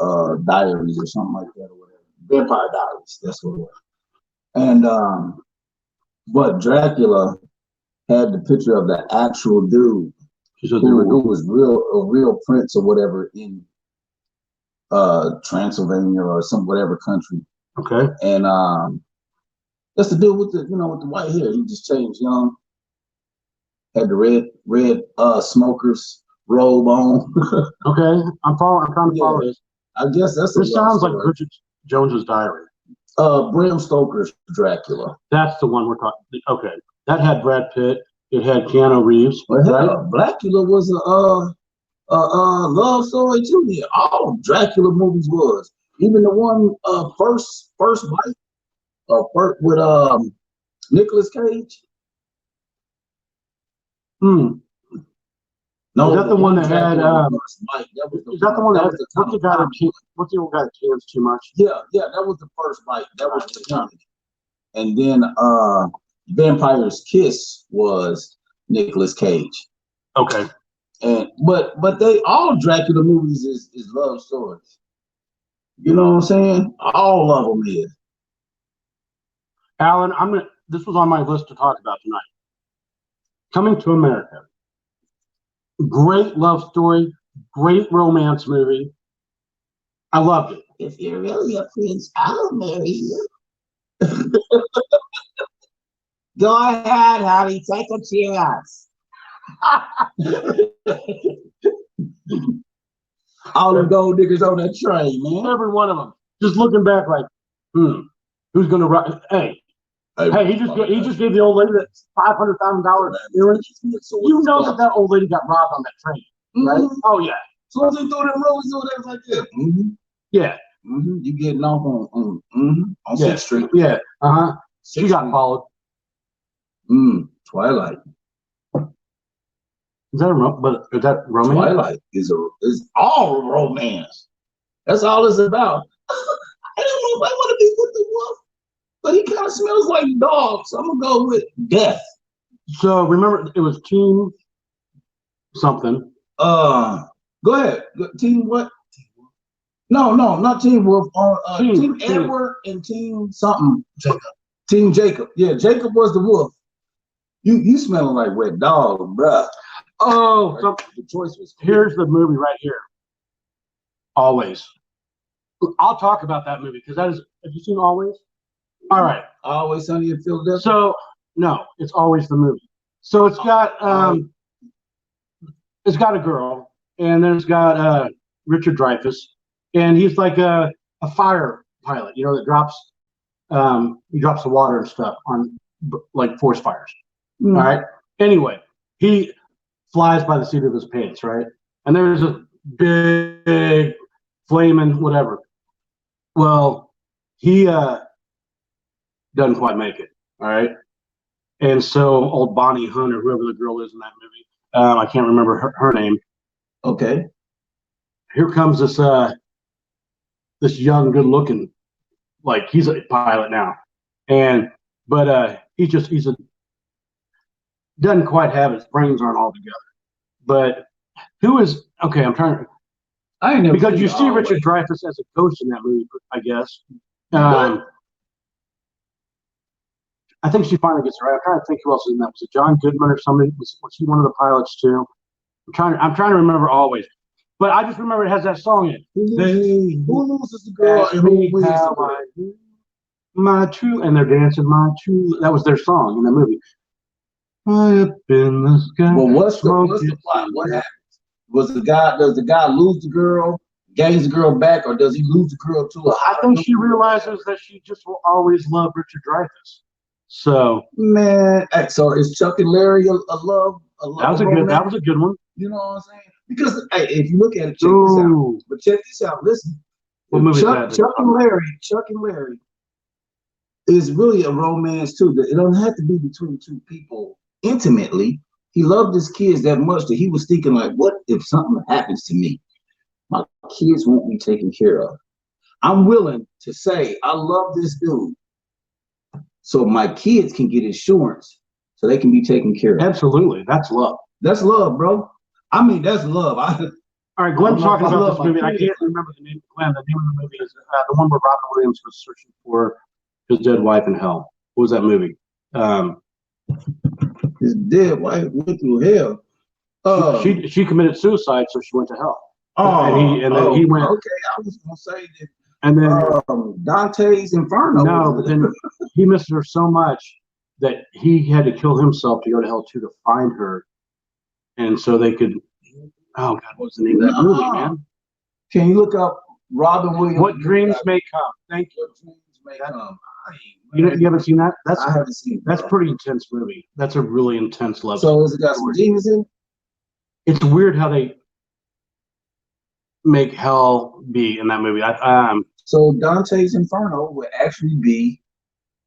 Diaries or something like that or whatever. Vampire Diaries. That's what it was. And but Dracula had the picture of the actual dude who was a real prince or whatever in Transylvania or some whatever country. Okay. And that's the dude with the white hair. He just changed young. Had the red smokers robe on. Okay. I'm trying to follow this. I guess that's this sounds like Bridget Jones's Diary. Bram Stoker's Dracula. That's the one we're talking. Okay. That had Brad Pitt. It had Keanu Reeves. Well, right? Dracula was a love story too. Yeah, all Dracula movies was. Even the one first bite with Nicolas Cage. No, is that the one that had? Is that the one that had? What's the old guy that cans too much? Yeah, that was the first bite. That was the comedy. And then Vampire's Kiss was Nicolas Cage. Okay. And but they all Dracula movies is love stories. You know what I'm saying? All of them is. Alan, this was on my list to talk about tonight. Coming to America. Great love story, great romance movie. I loved it. If you're really a prince, I'll marry you. Go ahead, honey, take a chance. All the gold diggers on that train, man. Every one of them. Just looking back like, who's gonna run? Hey, he just gave the old lady that $500,000 earrings. You know that old lady got robbed on that train, right? Mm-hmm. Oh yeah. So they threw them rolls over there like that. Mm-hmm. Yeah. Mm-hmm. You getting off on 6th Street. Yeah. She got followed. Twilight. Is that romance? Twilight is all romance. That's all it's about. I don't know if I want to be with the wolf, but he kind of smells like dog, so I'm gonna go with death. So remember, it was Team something. Go ahead. Team what? No, not Team Wolf. On Team Team. Edward and Team something. Jacob. Team Jacob. Yeah, Jacob was the wolf. You smelling like wet dog, bruh. Oh, so the choice was clear. Here's the movie right here. Always. I'll talk about that movie because that is. Have you seen Always? All right. Always Sunny in Philadelphia. So no, it's Always the movie. So it's got a girl, and there's got Richard Dreyfuss, and he's like a fire pilot, you know, that drops he drops the water and stuff on like forest fires. All right. Anyway, he flies by the seat of his pants, right? And there's a big flaming whatever. Well, he doesn't quite make it. All right. And so old Bonnie Hunt, or whoever the girl is in that movie, I can't remember her name. Okay. Here comes this young, good looking, like he's a pilot now. But he's a doesn't quite have his brains aren't all together. But who is okay? I'm trying to. I ain't never because you see Richard Dreyfuss as a ghost in that movie, I guess. I think she finally gets it right. I'm trying to think who else is in that. Was it John Goodman or somebody? Was he one of the pilots too? I'm trying to remember Always, but I just remember it has that song in it. Who loses the girl and who wins the girl? My true, and they're dancing my true. That was their song in the movie. High up in the sky. Well, what's the plot? What happens? Does the guy lose the girl, gains the girl back, or does he lose the girl to her? I think she realizes that she just will always love Richard Dreyfuss. So man, so is Chuck and Larry a love? That was a good one. You know what I'm saying? Because hey, if you look at it, check this out. But check this out. Listen, Chuck and Larry is really a romance too. It don't have to be between two people intimately. He loved his kids that much that he was thinking like, what if something happens to me? My kids won't be taken care of. I'm willing to say I love this dude so my kids can get insurance so they can be taken care of. Absolutely. That's love. That's love, bro. I mean, that's love. All right, Glenn talking about this movie. I can't remember the name. Glenn, the name of the movie is the one where Robin Williams was searching for his dead wife in hell. What was that movie? His dead wife went through hell. She committed suicide, so she went to hell. Oh, and then he went. Okay, I was gonna say that. And then Dante's Inferno. No, but then he missed her so much that he had to kill himself to go to hell too to find her, and so they could. Oh God, what's the name of that movie, man? Can you look up Robin Williams? What Dreams May Come? Thank you. What Dreams May Come. You haven't seen that? I haven't seen. That's a pretty intense movie. That's a really intense level. So has it got some demons in? It's weird how they make hell be in that movie. So Dante's Inferno would actually be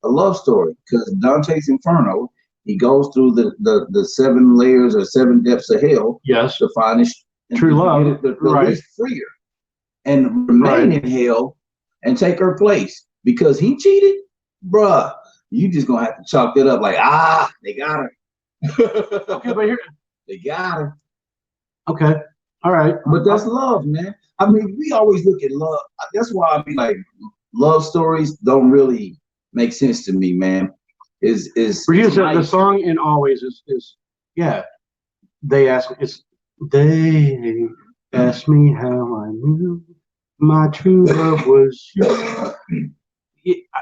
a love story because Dante's Inferno, he goes through the 7 layers or 7 depths of hell. Yes. To find his true love. Right. Freer and remain in hell and take her place because he cheated, bruh. You just gonna have to chalk that up like they got her. Okay, but here they got her. Okay. All right. But that's love, man. I mean, we always look at love. That's why I mean, like, love stories don't really make sense to me, man. For you, the song in Always is yeah. They ask me how I knew my true love was you.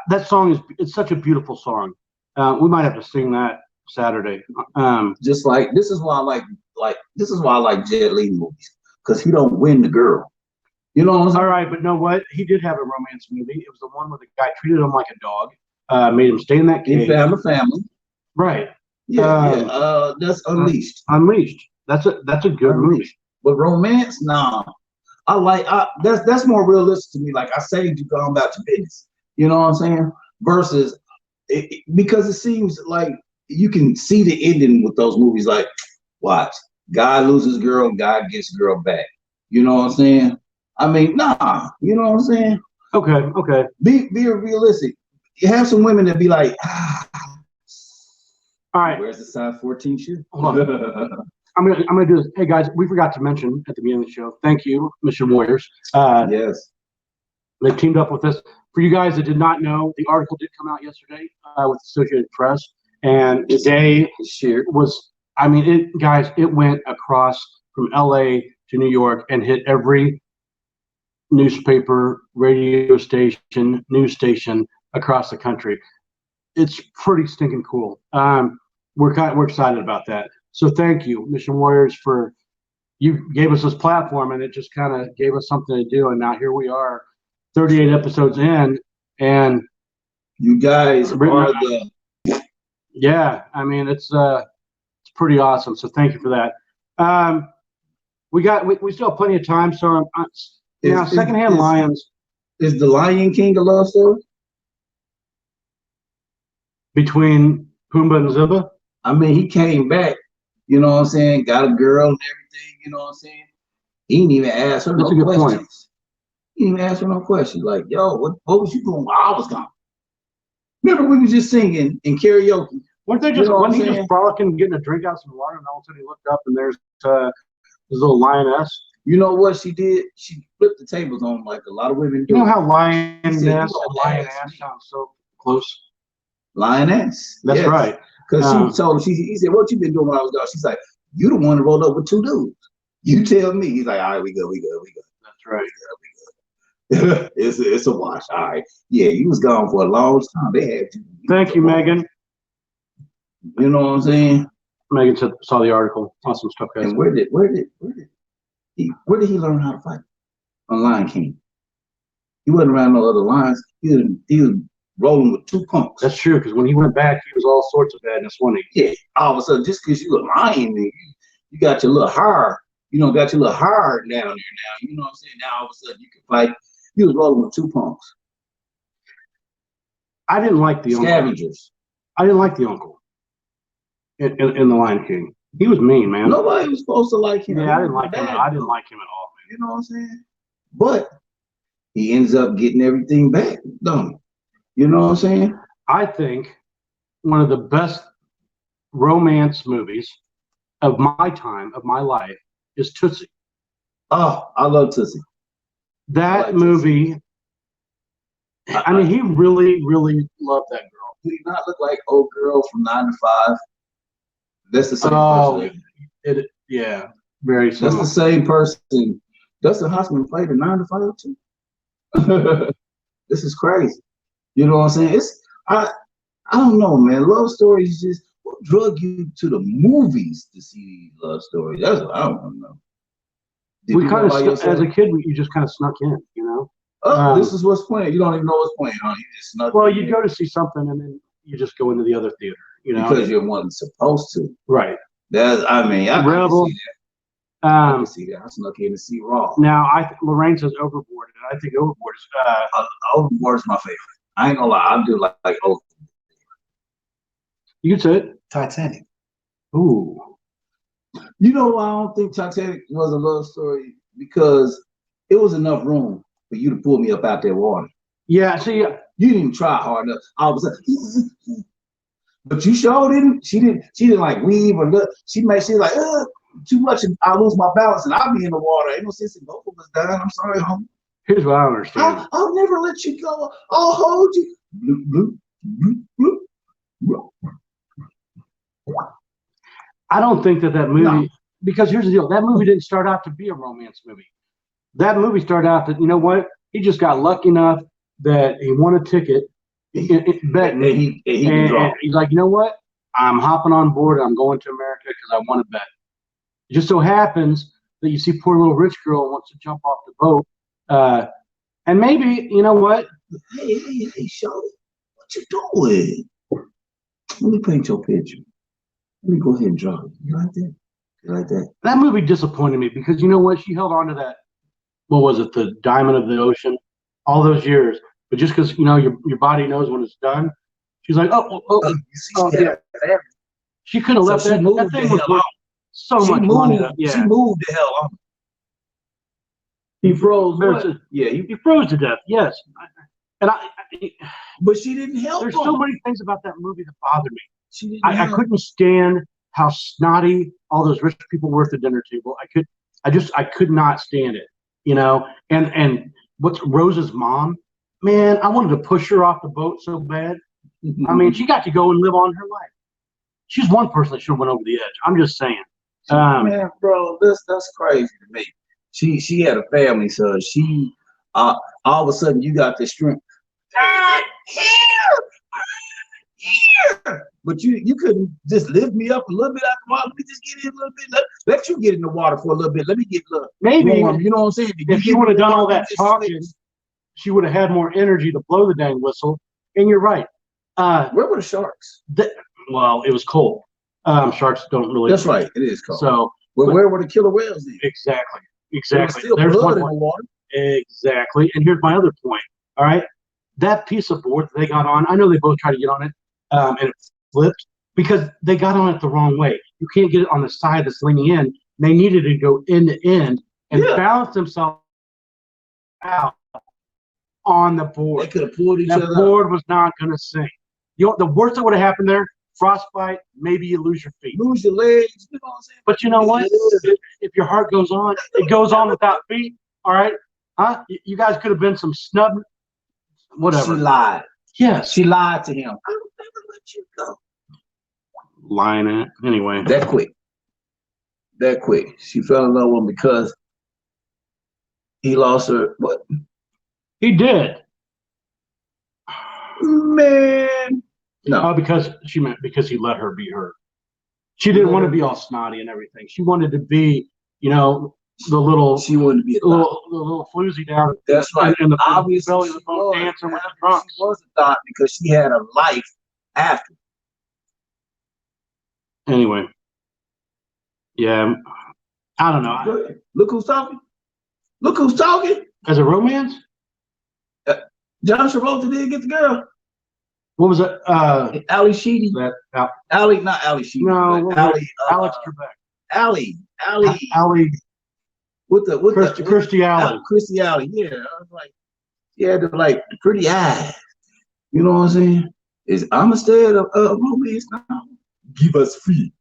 That song it's such a beautiful song. We might have to sing that Saturday. Just like this is why I like Jet Li movies because he don't win the girl. You know what I'm saying? All right, but know what? He did have a romance movie. It was the one where the guy treated him like a dog, made him stay in that cage. He found a family. Right. That's Unleashed. Unleashed. That's a good movie. But romance, nah. That's more realistic to me. Like I saved you, gone about your business. You know what I'm saying? Versus because it seems like you can see the ending with those movies. Like, watch, guy loses girl, guy gets girl back. You know what I'm saying? I mean, nah. You know what I'm saying? Okay. Be realistic. You have some women that be like, all right. Where's the size 14 shoe? I'm gonna do this. Hey guys, we forgot to mention at the beginning of the show. Thank you, Mr. Warriors. Yes. They teamed up with us. For you guys that did not know, the article did come out yesterday with the Associated Press, and today was. I mean, guys, it went across from LA to New York and hit every newspaper, radio station, news station across the country. It's pretty stinking cool. We're excited about that. So thank you, Mission Warriors, for you gave us this platform, and it just kind of gave us something to do. And now here we are, 38 episodes in, and you guys are the. Yeah, I mean it's pretty awesome. So thank you for that. We still have plenty of time. So now Secondhand Lions. Is the Lion King a love story? Between Pumbaa and Simba? I mean, he came back, you know what I'm saying? Got a girl and everything, you know what I'm saying? He didn't even ask her no questions. Point. He didn't even ask her no questions. Like, yo, what was you doing while I was gone? Remember we was just singing in karaoke. Weren't they just just frolicking, getting a drink out some water, and all of a sudden he looked up and there's this little lioness? You know what she did? She flipped the tables on like a lot of women do. You know how lioness and lioness sound so close? Lioness. That's right. Because she told him, he said, what you been doing when I was gone? She's like, you the one that rolled up with two dudes. You tell me. He's like, all right, we go. That's right. We go. It's a wash. All right. Yeah, you was gone for a long time. They had you. Thank you, Megan. You know what I'm saying? Megan saw the article. Awesome stuff, guys. And where did he learn how to fight? On Lion King. He wasn't around no other lions. He was rolling with two punks. That's true, because when he went back, he was all sorts of badness, wasn't he? Yeah. All of a sudden, just because you a lion, you got your little hair, got your little hair down there now. You know what I'm saying? Now all of a sudden you can fight. He was rolling with two punks. I didn't like the scavengers. I didn't like the uncle in the Lion King. He was mean, man. Nobody was supposed to like him. Yeah, I didn't like him. I didn't like him at all, man. You know what I'm saying? But he ends up getting everything back, don't he? You know what I'm saying? I think one of the best romance movies of my time, of my life, is Tootsie. Oh, I love Tootsie. That movie, Tootsie. I mean, he really, really loved that girl. Did he not look like old girl from 9 to 5? That's the same person. Yeah, very similar. That's the same person. Dustin Hoffman played a 9 to 5 too. This is crazy. You know what I'm saying? I don't know, man. Love stories just what drug you to the movies to see these love stories. That's what I want to know. We kind of, as a kid, you just kind of snuck in, you know. Oh, this is what's playing. You don't even know what's playing, huh? You just snuck. Well, you go to see something and then you just go into the other theater, you know, because you wasn't supposed to. Right. I Rebel. I can see that. I snuck in to see Raw. Now, Lorraine says Overboard, and I think Overboard is Overboard is my favorite. I ain't gonna lie, I do like Overboard. You said Titanic. Ooh. You know why I don't think Titanic was a love story? Because it was enough room for you to pull me up out that water. Yeah, see, you didn't even try hard enough. All of a sudden, but you sure didn't. She didn't like weave or look. She was like, too much, and I lose my balance, and I'll be in the water. Ain't no sense in both of us dying. I'm sorry, homie. Here's what I understand. I'll never let you go. I'll hold you. Bloop, bloop, bloop, bloop. I don't think that movie, because here's the deal. That movie didn't start out to be a romance movie. That movie started out that, you know what? He just got lucky enough that he won a ticket, betting, and he's like, you know what? I'm hopping on board. I'm going to America because I want to bet. It just so happens that you see poor little rich girl wants to jump off the boat. And maybe, you know what? Hey, Shawty, what you doing? Let me paint your picture. Let me go ahead and draw it. You like that? You like that? That movie disappointed me because you know what? She held on to that. What was it? The diamond of the ocean, all those years. But just because you know your body knows when it's done, she's like, yeah. She could have left that. That thing was worth so much money. Yeah. She moved the hell on. He froze. He froze to death. Yes, but she didn't help. There's so many things about that movie that bothered me. I couldn't stand how snotty all those rich people were at the dinner table. I could not stand it, you know. And what's Rose's mom? Man, I wanted to push her off the boat so bad. I mean, she got to go and live on her life. She's one person that should have went over the edge. I'm just saying. Man, bro, that's crazy to me. She had a family, so she all of a sudden you got this strength. Here. But you couldn't just lift me up a little bit out the water. Let me just get in a little bit. Let you get in the water for a little bit. Let me get a little maybe warm. You know what I'm saying? If she would have done all that talking, she would have had more energy to blow the dang whistle. And you're right. Where were the sharks? Well, it was cold. Sharks don't really. That's right. It is cold. So, where were the killer whales then? Exactly. There's blood in the water. Exactly. And here's my other point. All right. That piece of board that they got on, I know they both tried to get on it, and it flipped because they got on it the wrong way. You can't get it on the side that's leaning in. They needed to go end to end and balance themselves out on the board. They could have pulled each other. The board was not going to sink. The worst that would have happened there, frostbite, maybe you lose your feet. Lose your legs. You know what I'm saying? But you know what? If your heart goes on, it goes on without feet. All right? Huh? You guys could have been some snub. Whatever. She lied. Yes. She lied to him. I will never let you go. Lying at anyway. That quick. She fell in love with him because he lost her. What? He did. Man. No. Because he let her be her. She didn't want to be all snotty and everything. She wanted to be, the little. She wanted to be the little floozy down. That's right. In the obviously belly of the boat dancing with the drunks. She was a thought because she had a life after. Anyway. Yeah. I don't know. Look who's talking. As a romance? John Travolta did get the girl. What was it? Ali Sheedy. Not Ali Sheedy. No, Alex Trebek. Ali. Christy Alley. Christy Alley. Yeah, I was like, yeah, the pretty eyes. You know what I'm saying? I'm instead of romance now. Give us free.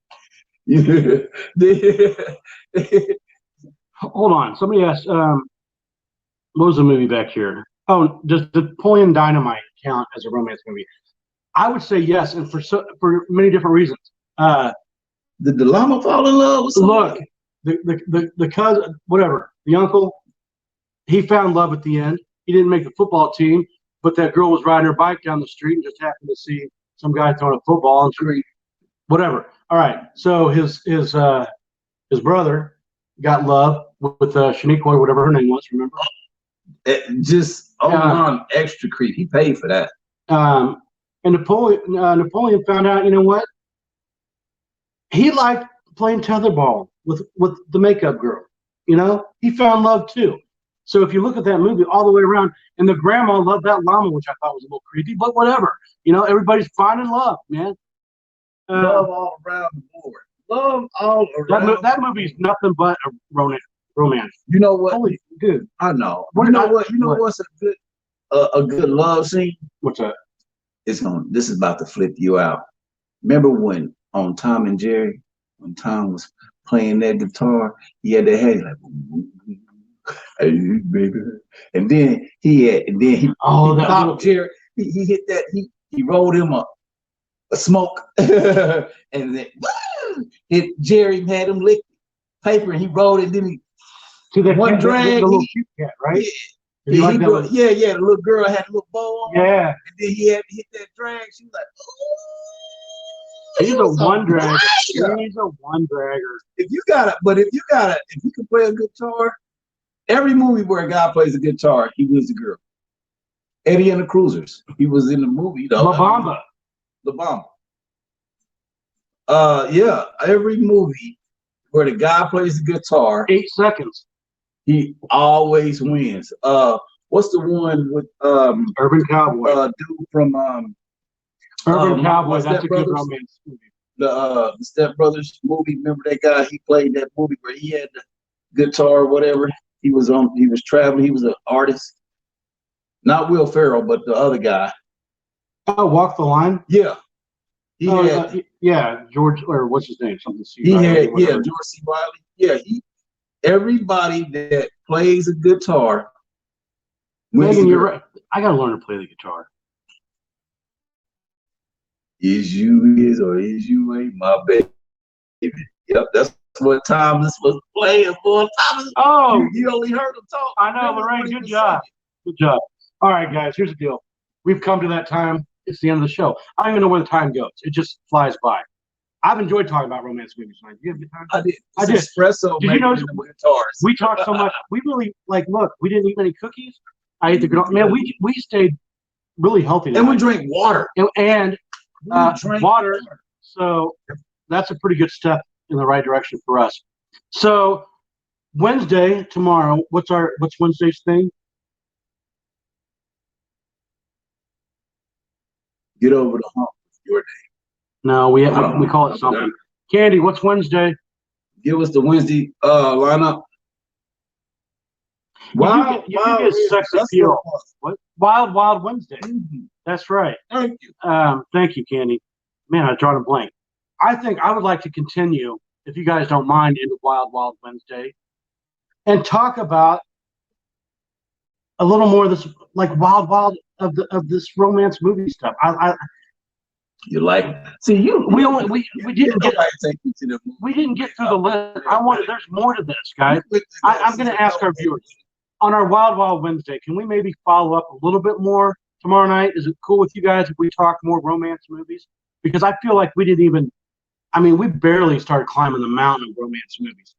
Hold on. Somebody asked, what was the movie back here? Oh, does Napoleon Dynamite count as a romance movie? I would say yes, and for many different reasons. Did the llama fall in love with somebody? Look, the cousin, whatever, the uncle, he found love at the end. He didn't make the football team, but that girl was riding her bike down the street and just happened to see some guy throwing a football and street, whatever. All right, so his brother got love with Shaniqua or whatever her name was. Remember? Just on extra creep. He paid for that. And Napoleon found out. You know what? He liked playing tetherball with the makeup girl. He found love too. So if you look at that movie all the way around, and the grandma loved that llama, which I thought was a little creepy, but whatever. Everybody's finding love, man. Love all around the board. Love all around. That movie's nothing but a romance. You know what? Holy dude. I know. You know what's a good love scene? What's that? This is about to flip you out. Remember when on Tom and Jerry, when Tom was playing that guitar, he had that head like, hey baby, and then he popped Jerry. He hit that. He rolled him up a smoke, and then Jerry had him lick paper, and he rolled it. Then he one drag, the little cute cat, right? Yeah, the little girl had a little bow on. Yeah, and then he had to hit that drag. She was like, "Oh, he's a one dragger. He's a one dragger." If you can play a guitar, every movie where a guy plays a guitar, he wins the girl. Eddie and the Cruisers. He was in the movie. La Bamba. Yeah, every movie where the guy plays the guitar, 8 seconds. He always wins. What's the one with Urban Cowboy? Dude from Urban Cowboy. That's a good romance movie. The Step Brothers movie. Remember that guy? He played that movie where he had the guitar or whatever. He was traveling. He was an artist. Not Will Ferrell, but the other guy. Oh, Walk the Line? Yeah. George, or what's his name? Something C. George C. Riley. Yeah, everybody that plays a guitar Megan, you're right. I gotta learn to play the guitar. Is you ain't my baby? Yep, that's what Thomas was playing for. Thomas, you only heard him talk. I know, Lorraine. Good job. Good job. All right, guys. Here's the deal. We've come to that time. It's the end of the show. I don't even know where the time goes. It just flies by. I've enjoyed talking about romance movies tonight. Did you have a good time? I did. I did. Espresso. Did you notice guitars? we talked so much? We really look. We didn't eat many cookies. I ate the granola. Man, we stayed really healthy tonight. And we drank water. And water. So that's a pretty good step in the right direction for us. So Wednesday, tomorrow, what's Wednesday's thing? Get over the hump with your day. No, we call it something. Candy, what's Wednesday? Give us the Wednesday lineup. You get sexy feel. What? Wild Wednesday. Mm-hmm. That's right. Thank you. Thank you, Candy. Man, I drawn a blank. I think I would like to continue, if you guys don't mind, into Wild Wednesday, and talk about a little more of this, like wild of this romance movie stuff. You like? See, we didn't get through the list. There's more to this, guys. I'm going to ask our viewers on our Wild Wednesday. Can we maybe follow up a little bit more tomorrow night? Is it cool with you guys if we talk more romance movies? Because I feel like we didn't even. I mean, we barely started climbing the mountain of romance movies.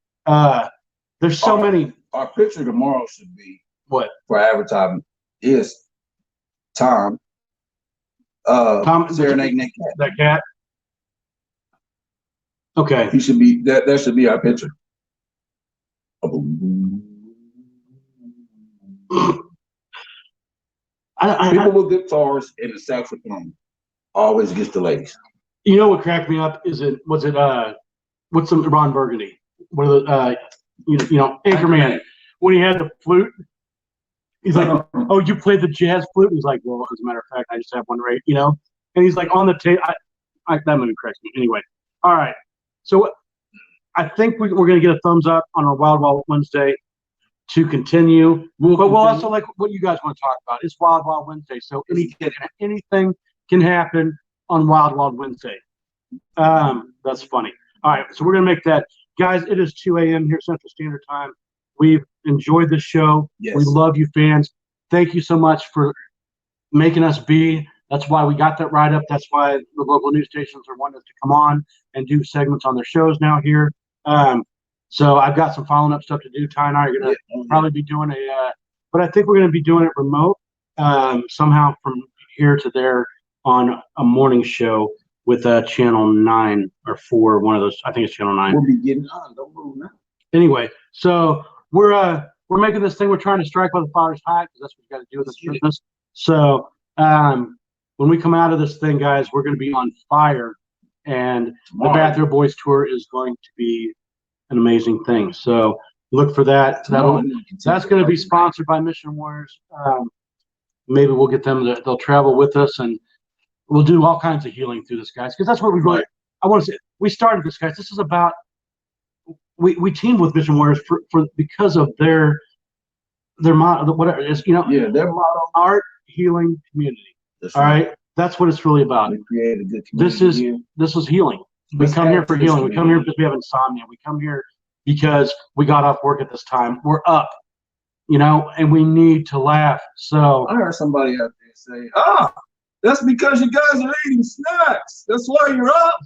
There's so many. Our picture tomorrow should be what for advertising is Tom. Serenading that cat. Okay. He should be that should be our picture. People with guitars and a saxophone always gets the ladies. You know what cracked me up what's some Ron Burgundy? What are the Anchorman when he had the flute? He's like, oh, you played the jazz flute? He's like, well, as a matter of fact, I just have one right, And he's like on the tape. That movie cracks me. Anyway, all right. So I think we're going to get a thumbs up on our Wild Wednesday to continue. But we'll also like what you guys want to talk about. It's Wild Wednesday. So anything can happen on Wild Wednesday. That's funny. All right. So we're going to make that. Guys, it is 2 a.m. here Central Standard Time. We've enjoyed the show. Yes. We love you, fans. Thank you so much for making us be. That's why we got that write-up. That's why the local news stations are wanting us to come on and do segments on their shows now here. So I've got some following up stuff to do. Ty and I are going to probably be doing but I think we're going to be doing it remote somehow from here to there on a morning show with Channel 9 or 4, one of those. I think it's Channel 9. We'll be getting on. Don't move now. Anyway, so we're making this thing. We're trying to strike while the fire's hot because that's what you got to do in this business. So when we come out of this thing, guys, we're going to be on fire, and the Bathrobe Boyz tour is going to be an amazing thing. So look for that. That's going to be sponsored by Mission Warriors. Maybe we'll get them. They'll travel with us, and we'll do all kinds of healing through this, guys. Because that's what we really. I want to say we started this, guys. This is about. We teamed with Mission Warriors for because of their motto, whatever it is, their motto, art, healing, community. All right, that's what it's really about. We create a good community. This is healing. We come here for healing. We come here because we have insomnia. We come here because we got off work at this time. We're up, and we need to laugh. So I heard somebody out there say, that's because you guys are eating snacks. That's why you're up.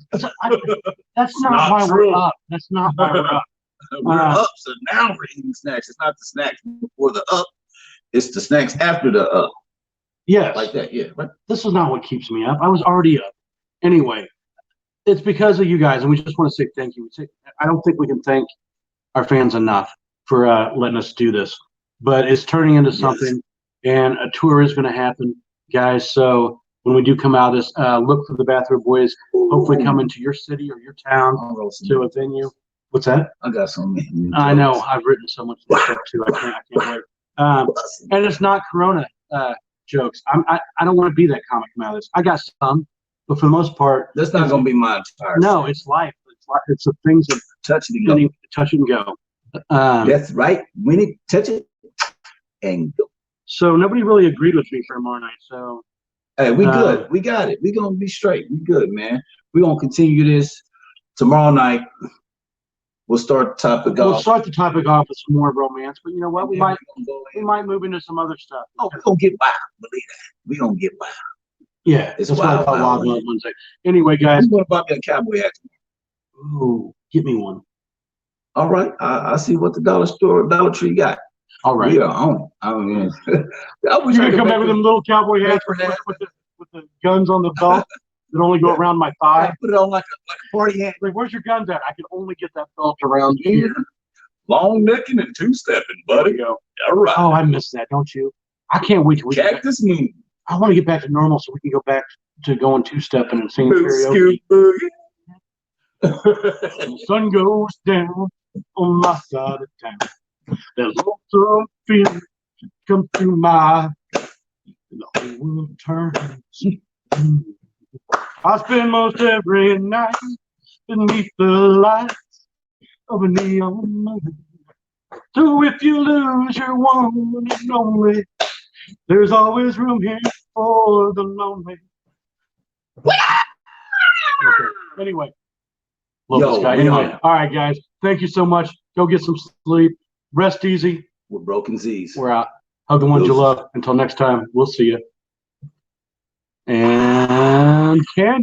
That's not why we're up. That's not why we're up. We're up, so now we're eating snacks. It's not the snacks before the up. It's the snacks after the up. Yes. Like that, yeah. Right. This is not what keeps me up. I was already up. Anyway, it's because of you guys, and we just want to say thank you. I don't think we can thank our fans enough for letting us do this. But it's turning into something, and a tour is going to happen, guys. So when we do come out, look for the Bathrobe Boyz. Hopefully, come into your city or your town to a venue. What's that? I got some. I know. I've written so much stuff too. I can't wait. And it's not Corona jokes. I don't want to be that comic come out of this. I got some, but for the most part, that's not going to be my entire. No, it's life. It's the things that touch it and go. Touch it and go. That's right. When it touch it and go. So nobody really agreed with me for tomorrow night. So hey, we good. We got it. We gonna be straight. We good, man. We gonna continue this tomorrow night. We'll start the topic off. We'll start the topic off with some more romance, but you know what? We might move into some other stuff. Oh, we're gonna get wild. Believe that. We gonna get wild. Yeah, it's that's wild. Wild Wednesday. Anyway, guys. What about me a cowboy hat? Ooh, get me one. All right. I see what the Dollar Tree got. All right. We are on it. I mean, you're gonna come back with them little cowboy hats with the guns on the belt that only go around my thigh. I put it on like a party hat. Like, where's your guns at? I can only get that belt around here. Long necking and two-stepping, buddy. Go. All right. Oh, I miss that, don't you? I can't wait to Cactus Moon. I want to get back to normal so we can go back to going two-stepping and singing karaoke. The sun goes down on my side of town. There's lonesome feeling come through my eyes. The whole world turns. I spend most every night beneath the lights of a neon moon. So if you lose your one and only, there's always room here for the lonely. Okay. Anyway. Love this guy. Anyway, all right, guys. Thank you so much. Go get some sleep. Rest easy. We're broken Z's. We're out. Hug the ones you love. Until next time, we'll see you. And can